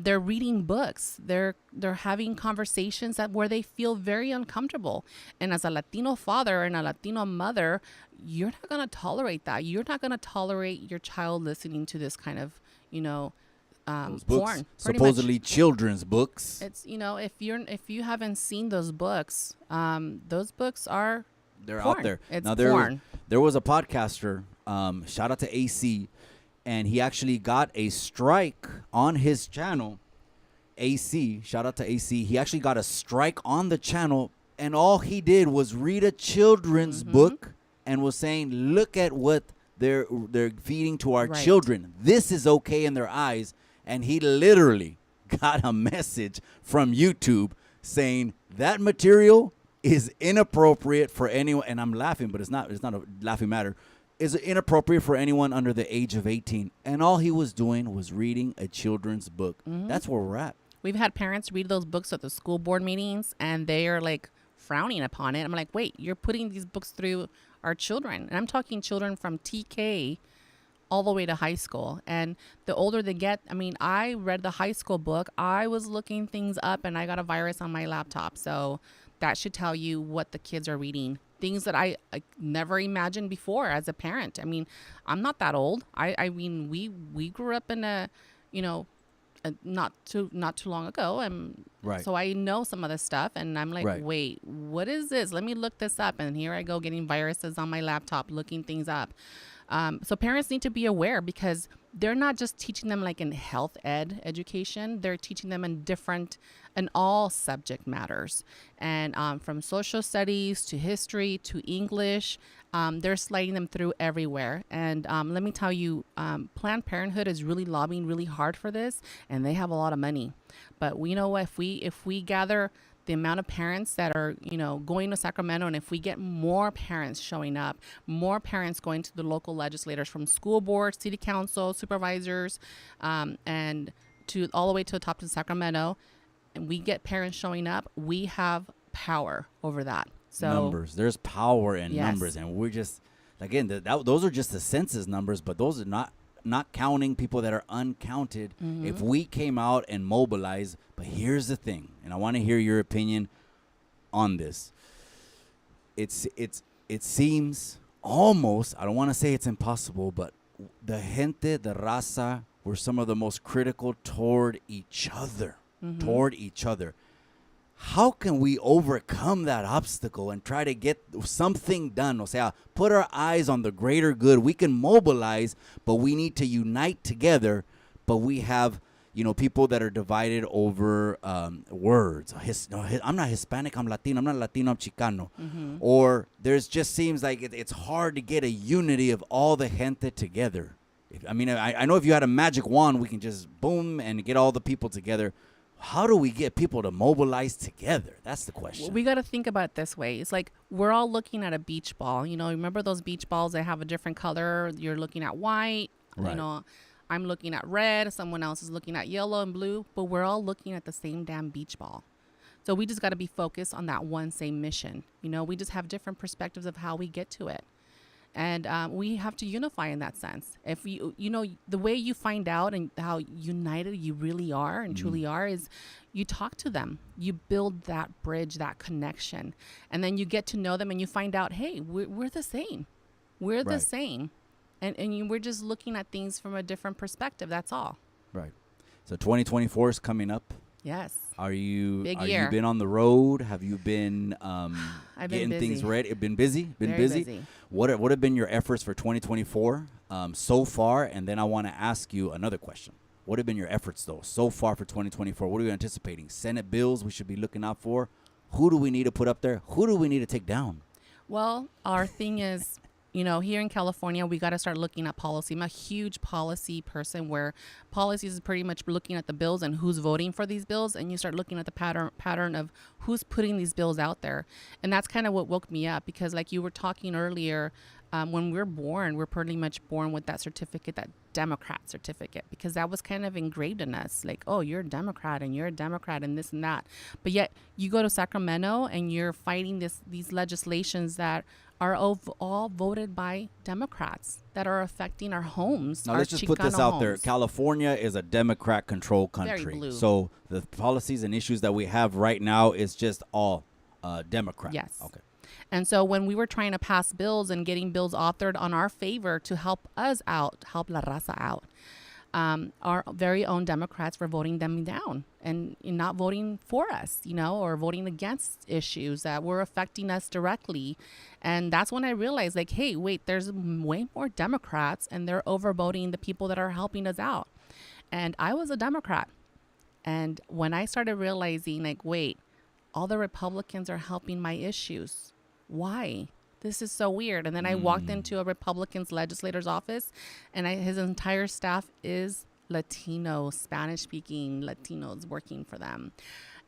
They're reading books. They're having conversations where they feel very uncomfortable. And as a Latino father and a Latino mother, you're not going to tolerate that. You're not going to tolerate your child listening to this kind of, Those porn. books, pretty supposedly much. children's books. It's if you haven't seen those books are They're porn. out there. It's Now porn. there was a podcaster, shout out to AC, and he actually got a strike on his channel. AC, shout out to AC. He actually got a strike on the channel, and all he did was read a children's book and was saying, "Look at what they're feeding to our Right. children. This is okay in their eyes." And he literally got a message from YouTube saying that material is inappropriate for anyone. And I'm laughing, but it's not a laughing matter. Is inappropriate for anyone under the age of 18. And all he was doing was reading a children's book. That's where we're at. We've had parents read those books at the school board meetings, and they are like frowning upon it. I'm like, wait, you're putting these books through our children. And I'm talking children from TK all the way to high school. And the older they get, I read the high school book. I was looking things up, and I got a virus on my laptop. So that should tell you what the kids are reading. Things that I never imagined before as a parent. I'm not that old. We grew up in not too long ago. Right. So I know some of this stuff, and I'm like, Right. wait, what is this? Let me look this up. And here I go getting viruses on my laptop, looking things up. So parents need to be aware, because they're not just teaching them like in health ed education. They're teaching them in all subject matters, and from social studies to history to English. They're sliding them through everywhere. And let me tell you, Planned Parenthood is really lobbying really hard for this, and they have a lot of money. But we know if we gather the amount of parents that are, going to Sacramento, and if we get more parents showing up, more parents going to the local legislators from school board, city council, supervisors, and to all the way to the top of Sacramento, and we get parents showing up, we have power over that. So Numbers. There's power in Yes. numbers, and we're just, again, those are just the census numbers, but those are not counting people that are uncounted. If we came out and mobilized, but here's the thing, and I want to hear your opinion on this. It seems almost, I don't want to say it's impossible, but the gente, the raza, were some of the most critical toward each other. How can we overcome that obstacle and try to get something done? O sea, put our eyes on the greater good. We can mobilize, but we need to unite together. But we have, people that are divided over words. I'm not Hispanic, I'm Latino. I'm not Latino, I'm Chicano. Or there's just seems like it's hard to get a unity of all the gente together. I know if you had a magic wand, we can just boom and get all the people together. How do we get people to mobilize together? That's the question. we got to think about it this way. It's like we're all looking at a beach ball. Remember those beach balls that have a different color? You're looking at white. Right. I'm looking at red. Someone else is looking at yellow and blue. But we're all looking at the same damn beach ball. So we just got to be focused on that one same mission. We just have different perspectives of how we get to it. And we have to unify in that sense. If the way you find out and how united you really are and truly are is you talk to them. You build that bridge, that connection. And then you get to know them and you find out, hey, we're the same. We're the Right. same. And we're just looking at things from a different perspective. That's all. Right. So 2024 is coming up. Yes. Are you Big are year. you been on the road? Have you been I've been getting things busy. ready? Been busy? Been Very busy? busy. What have been your efforts for 2024 so far? And then I want to ask you another question. What have been your efforts though so far for 2024? What are you anticipating? Senate bills we should be looking out for? Who do we need to put up there? Who do we need to take down? Well, our thing is, You know, here in California, we got to start looking at policy. I'm a huge policy person where policies is pretty much looking at the bills and who's voting for these bills. And you start looking at the pattern of who's putting these bills out there. And that's kind of what woke me up, because like you were talking earlier, when we're born, we're pretty much born with that certificate, that Democrat certificate, because that was kind of engraved in us. Like, oh, you're a Democrat and you're a Democrat and this and that. But yet you go to Sacramento and you're fighting these legislations that are all voted by Democrats that are affecting our homes. Now, our let's just put this Chicano out there. homes. California is a Democrat-controlled country. Very blue. So the policies and issues that we have right now is just all Democrat. Yes. Okay. And so when we were trying to pass bills and getting bills authored on our favor to help us out, help La Raza out, our very own Democrats were voting them down and not voting for us, you know, or voting against issues that were affecting us directly. And that's when I realized, like, hey, wait, there's way more Democrats and they're overvoting the people that are helping us out. And I was a Democrat. And when I started realizing, like, wait, all the Republicans are helping my issues. Why? This is so weird. And then I walked into a Republican's legislator's office, and his entire staff is Latino, Spanish-speaking Latinos working for them.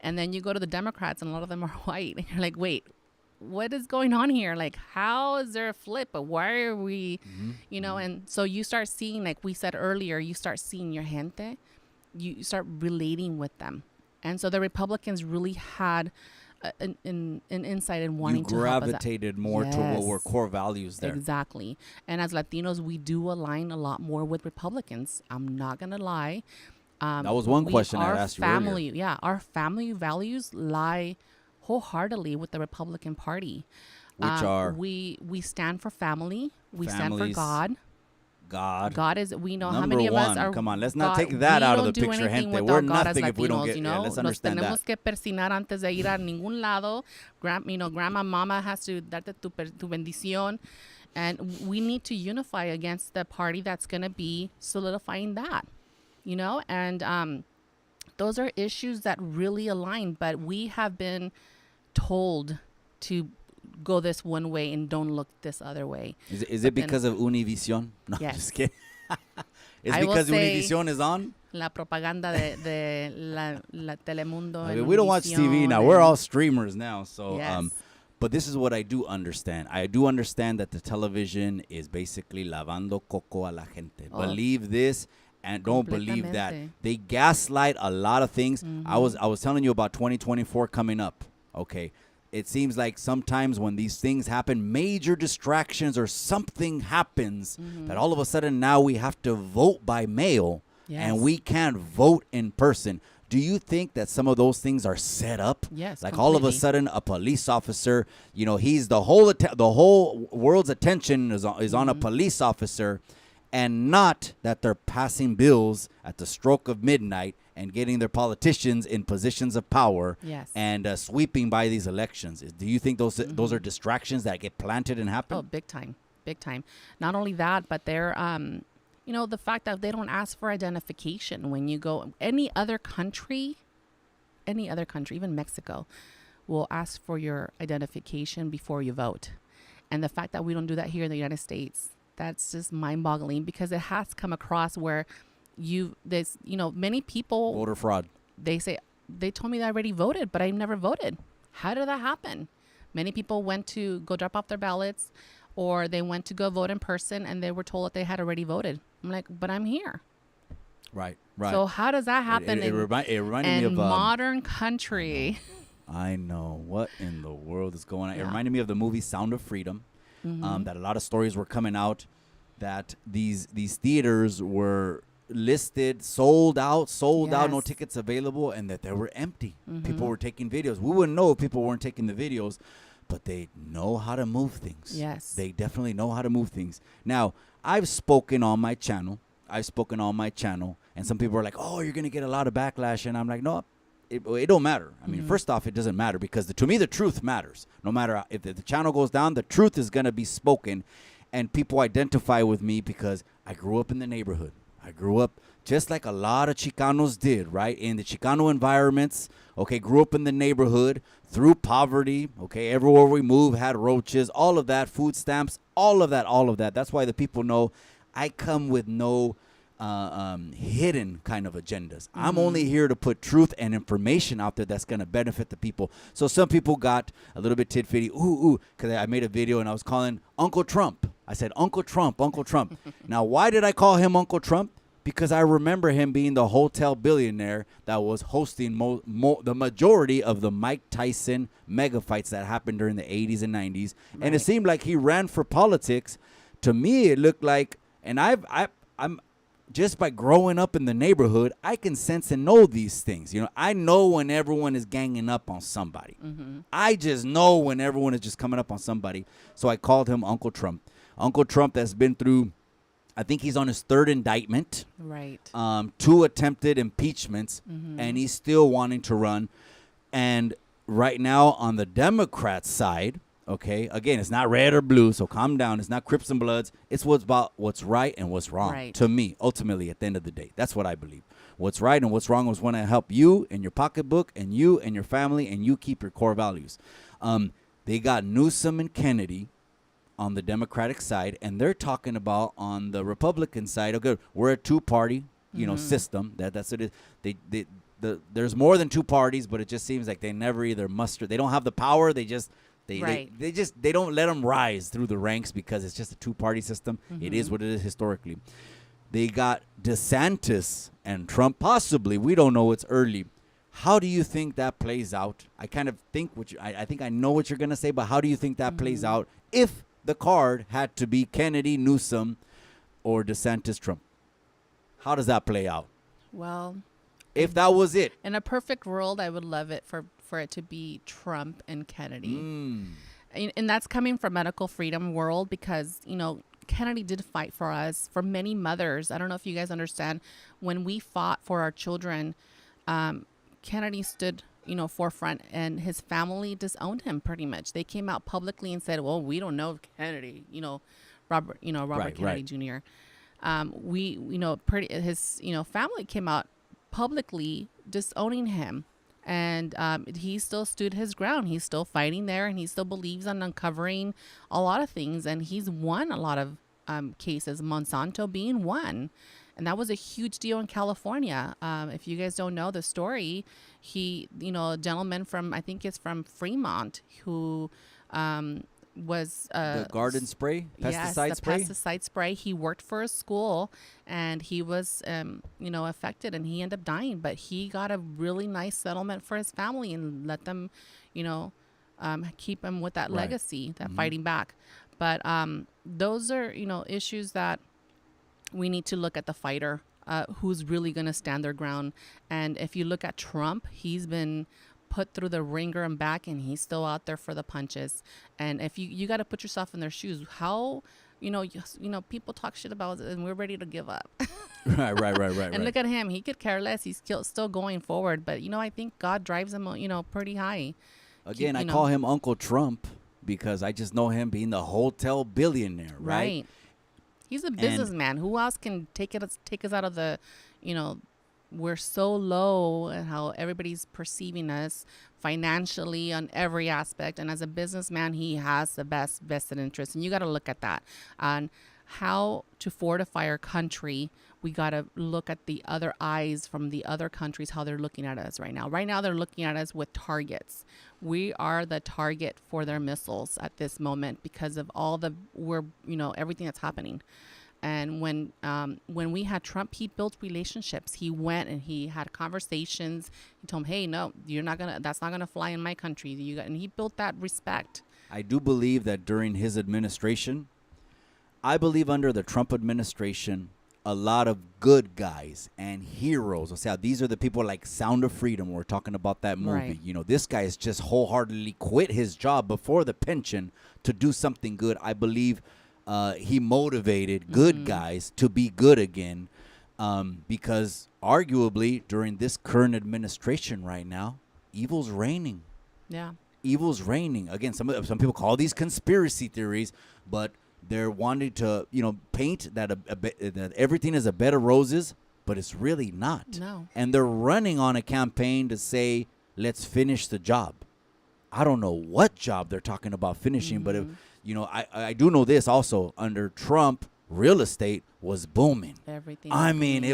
And then you go to the Democrats, and a lot of them are white. And you're like, wait, what is going on here? Like, how is there a flip? But why are we, you know? And so you start seeing, like we said earlier, you start seeing your gente. You start relating with them. And so the Republicans really had an insight in wanting to help us out. You gravitated more to what were core values there. Exactly. And as Latinos, we do align a lot more with Republicans. I'm not going to lie. That was one question I asked you earlier. Yeah, our family values lie wholeheartedly with the Republican Party. Which are? We stand for family. We stand for Families. God. God is, we know how Number many of us one. are. Come on, let's not God, take that out of the we don't do picture, anything gente. without We're God nothing as if we don't Latinos, get. you know? Let's Nos understand tenemos that. que persinar antes de ir a ningún lado. Grandma, mama has to darte tu bendición. And we need to unify against the party that's going to be solidifying that, you know? And those are issues that really align, but we have been told to go this one way and don't look this other way. Is it because of Univision? No, Yes. just kidding. It's I will because say- Univision is on? La propaganda de la Telemundo. I and mean, we don't watch TV Univision now. We're and- all streamers now. So, Yes. but this is what I do understand. I do understand that the television is basically lavando coco a la gente. Oh. Believe this and don't believe that. Completamente. They gaslight a lot of things. I was telling you about 2024 coming up. Okay. It seems like sometimes when these things happen, major distractions or something happens, that all of a sudden now we have to vote by mail and Yes. we can't vote in person. Do you think that some of those things are set up? Yes, Like all of a completely. sudden, a police officer, you know, he's the whole world's attention is on a police officer, and not that they're passing bills at the stroke of midnight and getting their politicians in positions of power Yes. and sweeping by these elections. Do you think those are distractions that get planted and happen? Oh, big time. Not only that, but they're, you know, the fact that they don't ask for identification when you go any other country, even Mexico, will ask for your identification before you vote. And the fact that we don't do that here in the United States, that's just mind-boggling, because it has come across where many people, Voter fraud. they told me that I already voted, but I never voted. How did that happen? Many people went to go drop off their ballots, or they went to go vote in person and they were told that they had already voted. I'm like, but I'm here. Right. So how does that happen It reminded me in of modern country? I know what in the world is going on. It Yeah. reminded me of the movie Sound of Freedom. That a lot of stories were coming out that these theaters were listed, sold out, no Yes. tickets available, and that they were empty. People were taking videos. We wouldn't know if people weren't taking the videos, but they know how to move things. Yes. They definitely know how to move things. Now, I've spoken on my channel, and some people are like, oh, you're going to get a lot of backlash. And I'm like, no, it don't matter. I mean, first off, it doesn't matter, because to me, the truth matters. No matter if the channel goes down, the truth is going to be spoken. And people identify with me because I grew up in the neighborhood. I grew up just like a lot of Chicanos did, right? In the Chicano environments, okay, grew up in the neighborhood through poverty, okay, everywhere we move had roaches, all of that, food stamps, all of that, all of that. That's why the people know I come with no hidden kind of agendas. I'm only here to put truth and information out there that's going to benefit the people. So some people got a little bit tit-fitty, because I made a video and I was calling Uncle Trump. I said, Uncle Trump, Uncle Trump. Now, why did I call him Uncle Trump? Because I remember him being the hotel billionaire that was hosting the majority of the Mike Tyson mega fights that happened during the 80s and 90s. Right. And it seemed like he ran for politics. To me, it looked like, and I'm just by growing up in the neighborhood, I can sense and know these things. You know, I know when everyone is ganging up on somebody. I just know when everyone is just coming up on somebody. So I called him Uncle Trump. Uncle Trump that's been through, I think he's on his third indictment. Right. 2 attempted impeachments, and he's still wanting to run. And right now on the Democrat side, okay, again, it's not red or blue, so calm down. It's not Crips and Bloods. It's about what's right and what's wrong. To me, ultimately, at the end of the day. That's what I believe. What's right and what's wrong is want to help you and your pocketbook and you and your family, and you keep your core values. They got Newsom and Kennedy on the Democratic side, and they're talking about on the Republican side, okay, we're a 2-party, system. That's what it is. There's more than 2 parties, but it just seems like they never either muster. They don't have the power. They don't let them rise through the ranks because it's just a 2-party system. It is what it is historically. They got DeSantis and Trump, possibly. We don't know. It's early. How do you think that plays out? I kind of think I think I know what you're going to say, but how do you think that plays out if the card had to be Kennedy, Newsom, or DeSantis, Trump? How does that play out? Well, if that was it. In a perfect world, I would love it for it to be Trump and Kennedy. And that's coming from medical freedom world because, Kennedy did fight for us, for many mothers. I don't know if you guys understand. When we fought for our children, Kennedy stood forefront, and his family disowned him pretty much. They came out publicly and said, well, we don't know Kennedy, Robert Kennedy Jr. His family came out publicly disowning him. And he still stood his ground. He's still fighting there, and he still believes on uncovering a lot of things. And he's won a lot of cases, Monsanto being one. And that was a huge deal in California. If you guys don't know the story, a gentleman from, I think it's from Fremont, who was the garden spray, pesticide spray. Pesticide spray. He worked for a school, and he was, affected, and he ended up dying. But he got a really nice settlement for his family and let them, keep him with that legacy, that fighting back. But those are, issues that we need to look at the fighter, who's really going to stand their ground. And if you look at Trump, he's been put through the ringer and back, and he's still out there for the punches. And if you got to put yourself in their shoes, how people talk shit about it, and we're ready to give up. right. And look at him; he could care less. He's still going forward. But I think God drives him, pretty high. Again, I call him Uncle Trump because I just know him being the hotel billionaire, right? He's a businessman. Who else can take us out of the, we're so low and how everybody's perceiving us financially on every aspect. And as a businessman, he has the best vested interest. And you got to look at that. On how to fortify our country, we got to look at the other eyes from the other countries, how they're looking at us right now. Right now, they're looking at us with targets. We are the target for their missiles at this moment because of everything that's happening. And when we had Trump, he built relationships. He went and he had conversations. He told him, hey, no, that's not gonna fly in my country. And he built that respect. I do believe that during his administration, I believe under the Trump administration, a lot of good guys and heroes. These are the people like Sound of Freedom. We're talking about that movie. Right. This guy has just wholeheartedly quit his job before the pension to do something good. I believe he motivated good guys to be good again because arguably during this current administration right now, evil's reigning. Yeah. Evil's reigning. Again, some people call these conspiracy theories, but they're wanting to, paint that that everything is a bed of roses, but it's really not. No. And they're running on a campaign to say, let's finish the job. I don't know what job they're talking about finishing, but I do know this also. Under Trump, real estate was booming. Everything. I mean, I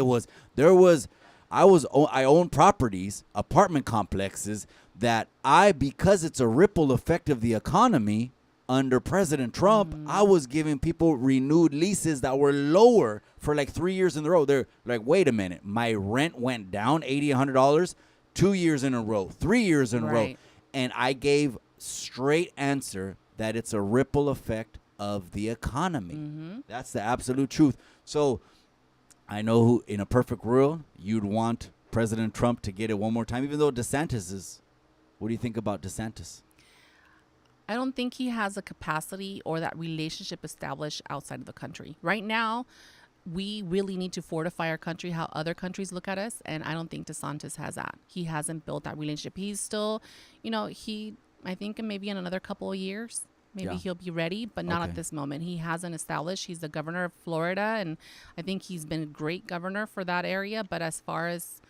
own properties, apartment complexes that because it's a ripple effect of the economy under President Trump, I was giving people renewed leases that were lower for like 3 years in a row. They're like, wait a minute, my rent went down $80, $100, 2 years in a row, 3 years in a row. Right. And I gave straight answer that it's a ripple effect of the economy. That's the absolute truth. So I know who, in a perfect world, you'd want President Trump to get it one more time, even though DeSantis is. What do you think about DeSantis? I don't think he has a capacity or that relationship established outside of the country. Right now, we really need to fortify our country, how other countries look at us. And I don't think DeSantis has that. He hasn't built that relationship. He's still, I think maybe in another couple of years, maybe he'll be ready, but not at this moment. He hasn't established. He's the governor of Florida, and I think he's been a great governor for that area. But as far as,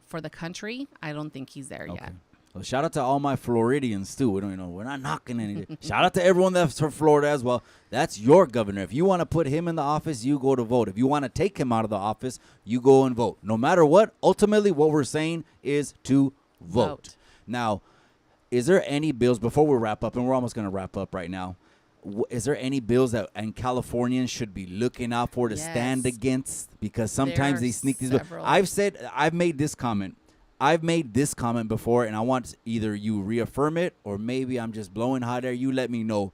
for the country, I don't think he's there yet. Well, shout out to all my Floridians too. We're not knocking anything. Shout out to everyone that's from Florida as well. That's your governor. If you want to put him in the office, you go to vote. If you want to take him out of the office, you go and vote. No matter what, ultimately what we're saying is to vote. Now, is there any bills, before we wrap up, and we're almost going to wrap up right now, is there any bills that and Californians should be looking out for to stand against? Because sometimes they sneak these bills. I've made this comment before, and I want either you reaffirm it or maybe I'm just blowing hot air. You let me know.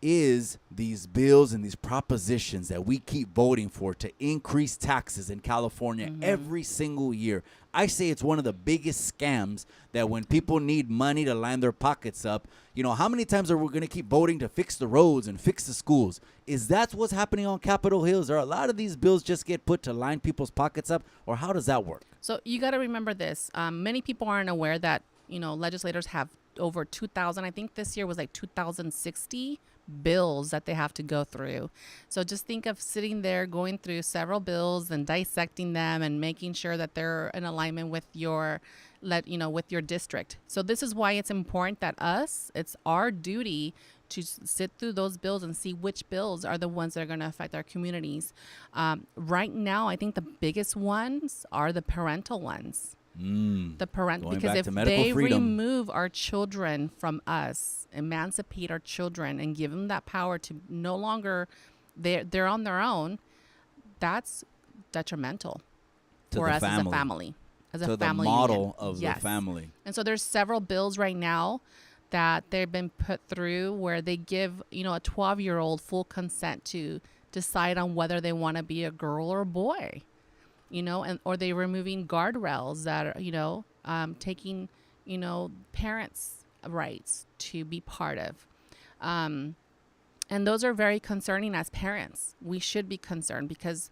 Is these bills and these propositions that we keep voting for to increase taxes in California every single year, I say it's one of the biggest scams that when people need money to line their pockets up, how many times are we going to keep voting to fix the roads and fix the schools? Is that what's happening on Capitol Hill? Are a lot of these bills just get put to line people's pockets up, or how does that work? So you got to remember this. Many people aren't aware that, legislators have over 2,000. I think this year was like 2,060 bills that they have to go through. So just think of sitting there going through several bills and dissecting them and making sure that they're in alignment with your district. So this is why it's important that it's our duty to sit through those bills and see which bills are the ones that are going to affect our communities. Right now, I think the biggest ones are the parental ones. Because if they remove our children from us, emancipate our children and give them that power to no longer, they're on their own, that's detrimental for us as a family. The model of the family. And so there's several bills right now that they've been put through where they give, a 12-year-old full consent to decide on whether they want to be a girl or a boy. Or they're removing guardrails that are, taking, parents' rights to be part of. And those are very concerning as parents. We should be concerned because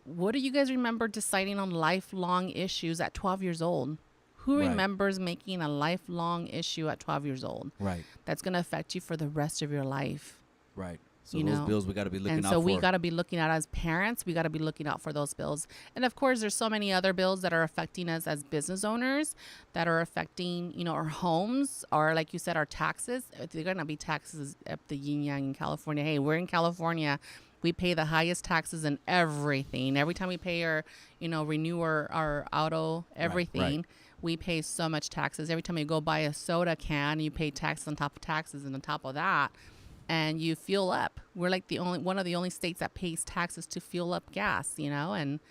what do you guys remember deciding on lifelong issues at 12 years old? Who remembers making a lifelong issue at 12 years old? Right. That's going to affect you for the rest of your life. Right. So those bills we got to be looking out for. And so we got to be looking at as parents, we got to be looking out for those bills. And of course, there's so many other bills that are affecting us as business owners, that are affecting, our homes, or like you said, our taxes. They're going to be taxes up the yin yang in California. Hey, we're in California. We pay the highest taxes in everything. Every time we pay our, renew our auto, everything. Right. We pay so much taxes. Every time you go buy a soda can, you pay taxes on top of taxes, and on top of that, and you fuel up. We're like one of the only states that pays taxes to fuel up gas, and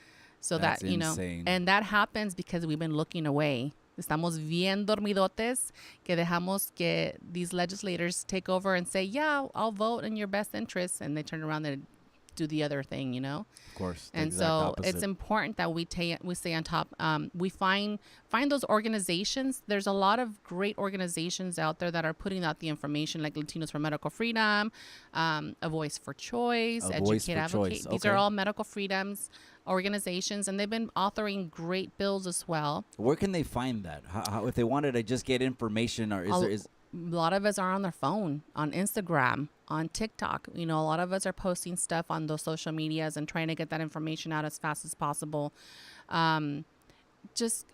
so that's insane. And that happens because we've been looking away. Estamos bien dormidotes que dejamos que these legislators take over and say, yeah, I'll vote in your best interest, and they turn around and do the other thing, Of course. And so opposite. It's important that we stay on top. We find those organizations. There's a lot of great organizations out there that are putting out the information, like Latinos for Medical Freedom, A Voice for Choice, Educate Advocate. These are all medical freedoms organizations, and they've been authoring great bills as well. Where can they find that? How if they wanted to just get information, or is a lot of us are on their phone, on Instagram, on TikTok. A lot of us are posting stuff on those social medias and trying to get that information out as fast as possible. Just,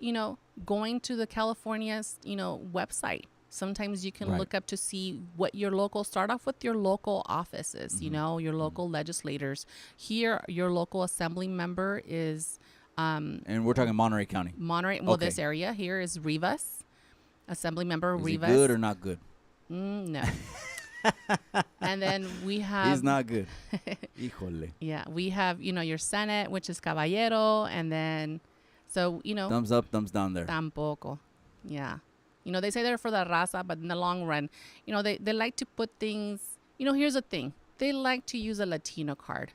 going to the California's, website Sometimes you can Right. look up to see what your local, start off with your local offices, you Mm-hmm. know, your local legislators. Here, your local assembly member is And we're talking Monterey County. Monterey. Well, this Okay. area here is Rivas, Assembly Member Is he good Rivas. or not good? No. And then we He's have, not good. Híjole. yeah, we have, you know, your Senate, which is Caballero. And then, so, you know, Thumbs up, thumbs down there. tampoco. Yeah. You know, they say they're for the raza, but in the long run, you know, they like to put things, you know, here's the thing. They like to use a Latino card.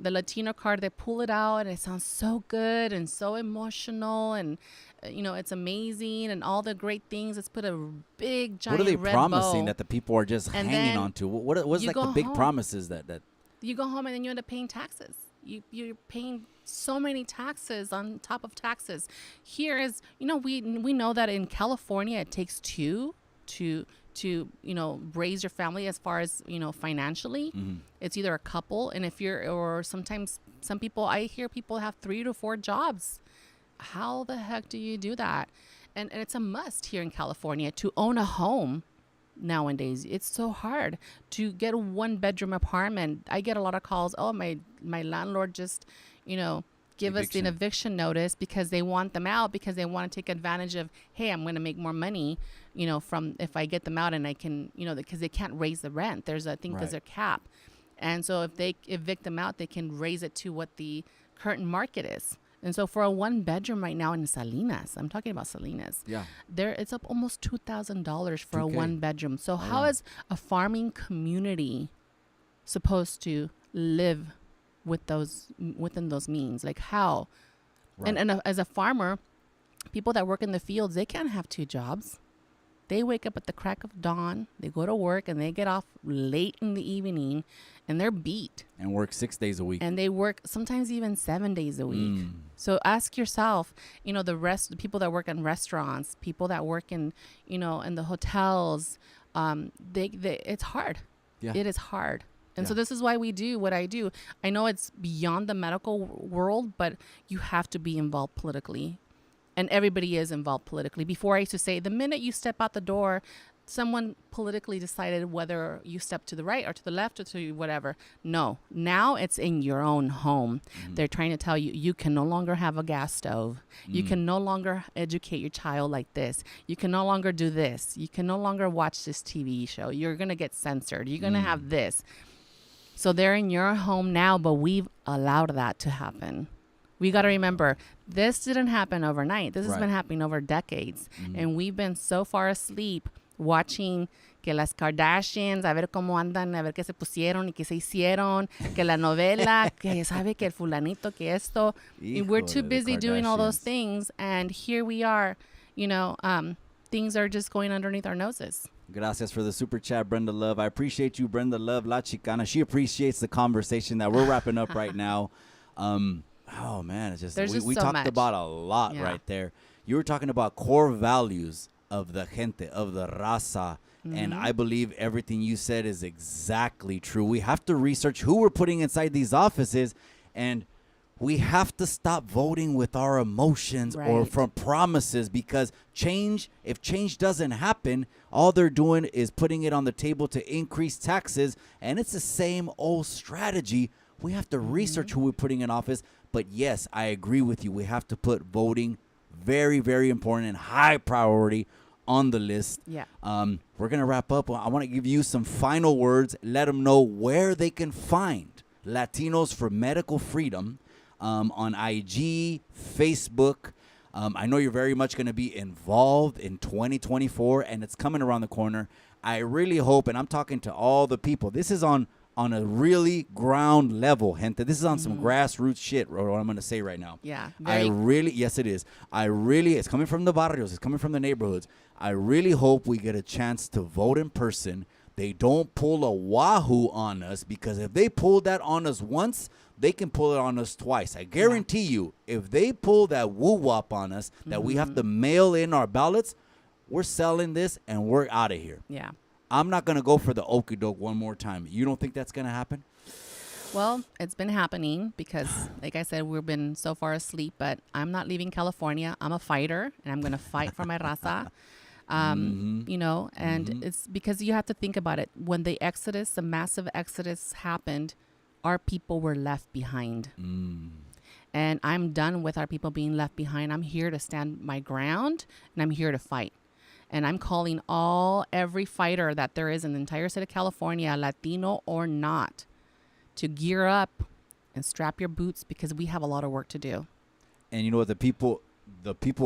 The Latino card, they pull it out and it sounds so good and so emotional and, you know, it's amazing and all the great things. Let's put a big, giant What are they red promising bow. that the people are just And hanging then on to? What's you like the go big home. promises that You go home and then you end up paying taxes. You're paying so many taxes on top of taxes. Here is, you know, we know that in California it takes two to you know, raise your family as far as, you know, financially. It's either a couple, and if you're, or sometimes some people, I hear people have 3 to 4 jobs. How the heck do you do that? And it's a must here in California to own a home. Nowadays it's so hard to get a 1-bedroom apartment. I get a lot of calls. Oh, my landlord just, you know, give us an eviction notice because they want them out, because they want to take advantage of, hey, I'm going to make more money, you know, from if I get them out, and I can, you know, because they can't raise the rent. There's, I think, there's a cap. And so if they evict them out, they can raise it to what the current market is. And so for a 1-bedroom right now in Salinas, I'm talking about Salinas. Yeah. There, it's up almost $2,000 for a 2K. 1-bedroom. So how is a farming community supposed to live with those, within those means? Like how? Right. And as a farmer, people that work in the fields, they can't have 2 jobs. They wake up at the crack of dawn, they go to work, and they get off late in the evening, and they're beat. And work 6 days a week. And they work sometimes even 7 days a week. So ask yourself, you know, the people that work in restaurants, people that work in, you know, in the hotels, it's hard. Yeah. It is hard. And so Yeah. this is why we do what I do. I know it's beyond the medical world, but you have to be involved politically. And everybody is involved politically. Before, I used to say, the minute you step out the door, someone politically decided whether you step to the right or to the left or to whatever. No, now it's in your own home. They're trying to tell you, you can no longer have a gas stove. You can no longer educate your child like this. You can no longer do this. You can no longer watch this TV show. You're going to get censored. You're going to have this. So they're in your home now, but we've allowed that to happen. We got to remember, this didn't happen overnight. This has been happening over decades. And we've been so far asleep watching que las Kardashians, a ver cómo andan, a ver qué se pusieron y qué se hicieron, que la novela, que sabe que el fulanito, que esto. And we're too Híjole, the busy doing all those Kardashians. things. And here we are, you know, things are just going underneath our noses. Gracias for the super chat, Brenda Love. I appreciate you, Brenda Love, La Chicana. She appreciates the conversation that we're wrapping up right now. Oh, man, it's just, There's just we so talked much. about a lot right there. You were talking about core values of the gente, of the raza. And I believe everything you said is exactly true. We have to research who we're putting inside these offices, and we have to stop voting with our emotions or Right. from promises, because if change doesn't happen, all they're doing is putting it on the table to increase taxes, and it's the same old strategy. We have to research who we're putting in office. But yes, I agree with you. We have to put voting very, very important and high priority on the list. Yeah. We're going to wrap up. I want to give you some final words. Let them know where they can find Latinos for Medical Freedom on IG, Facebook. I know you're very much going to be involved in 2024, and it's coming around the corner. I really hope, and I'm talking to all the people, this is on a really ground level, gente. This is on some grassroots shit, what I'm going to say right now. Yeah. Yes, it is. It's coming from the barrios. It's coming from the neighborhoods. I really hope we get a chance to vote in person. They don't pull a wahoo on us, because if they pulled that on us once, they can pull it on us twice. I guarantee you, if they pull that woo-wop on us, that we have to mail in our ballots, we're selling this and we're out of here. Yeah. I'm not going to go for the okie doke one more time. You don't think that's going to happen? Well, it's been happening because, like I said, we've been so far asleep, but I'm not leaving California. I'm a fighter, and I'm going to fight for my raza. You know, and it's because you have to think about it. When the massive exodus happened, our people were left behind. And I'm done with our people being left behind. I'm here to stand my ground, and I'm here to fight. And I'm calling every fighter that there is in the entire state of California, Latino or not, to gear up and strap your boots, because we have a lot of work to do. And you know what, the people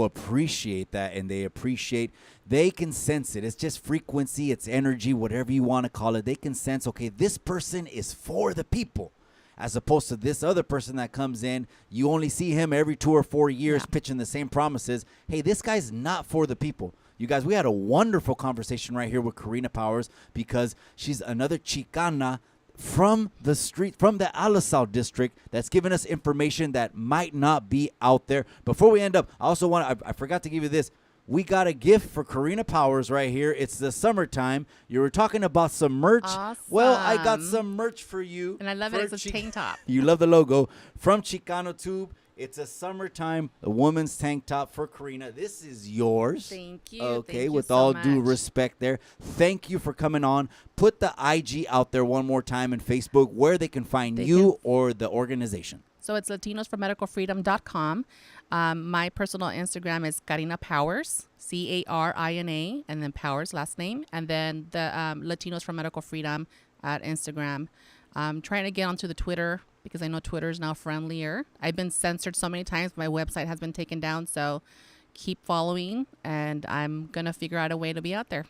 appreciate that, and they can sense it. It's just frequency, it's energy, whatever you want to call it. They can sense, okay, this person is for the people, as opposed to this other person that comes in. You only see him every 2 or 4 years pitching the same promises. Hey, this guy's not for the people. You guys, we had a wonderful conversation right here with Carina Powers, because she's another Chicana from the street, from the Alisal district, that's giving us information that might not be out there. Before we end up, I forgot to give you this. We got a gift for Carina Powers right here. It's the summertime. You were talking about some merch. Awesome. Well, I got some merch for you. And I love it. It's a tank top. You love the logo from Chicano Tube. It's a summertime, a woman's tank top for Carina. This is yours. Thank you. Okay, Thank you with so all much. due respect there. Thank you for coming on. Put the IG out there one more time, and Facebook, where they can find you or the organization. So it's latinosformedicalfreedom.com. My personal Instagram is Carina Powers, Carina, and then Powers, last name. And then the Latinos for Medical Freedom at Instagram. I'm trying to get onto the Twitter, because I know Twitter is now friendlier. I've been censored so many times. My website has been taken down. So keep following, and I'm going to figure out a way to be out there.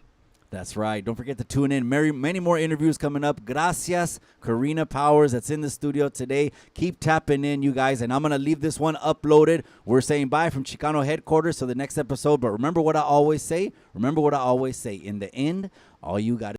That's right. Don't forget to tune in. Many more interviews coming up. Gracias, Carina Powers, that's in the studio today. Keep tapping in, you guys. And I'm going to leave this one uploaded. We're saying bye from Chicano headquarters to the next episode. But remember what I always say. In the end, all you got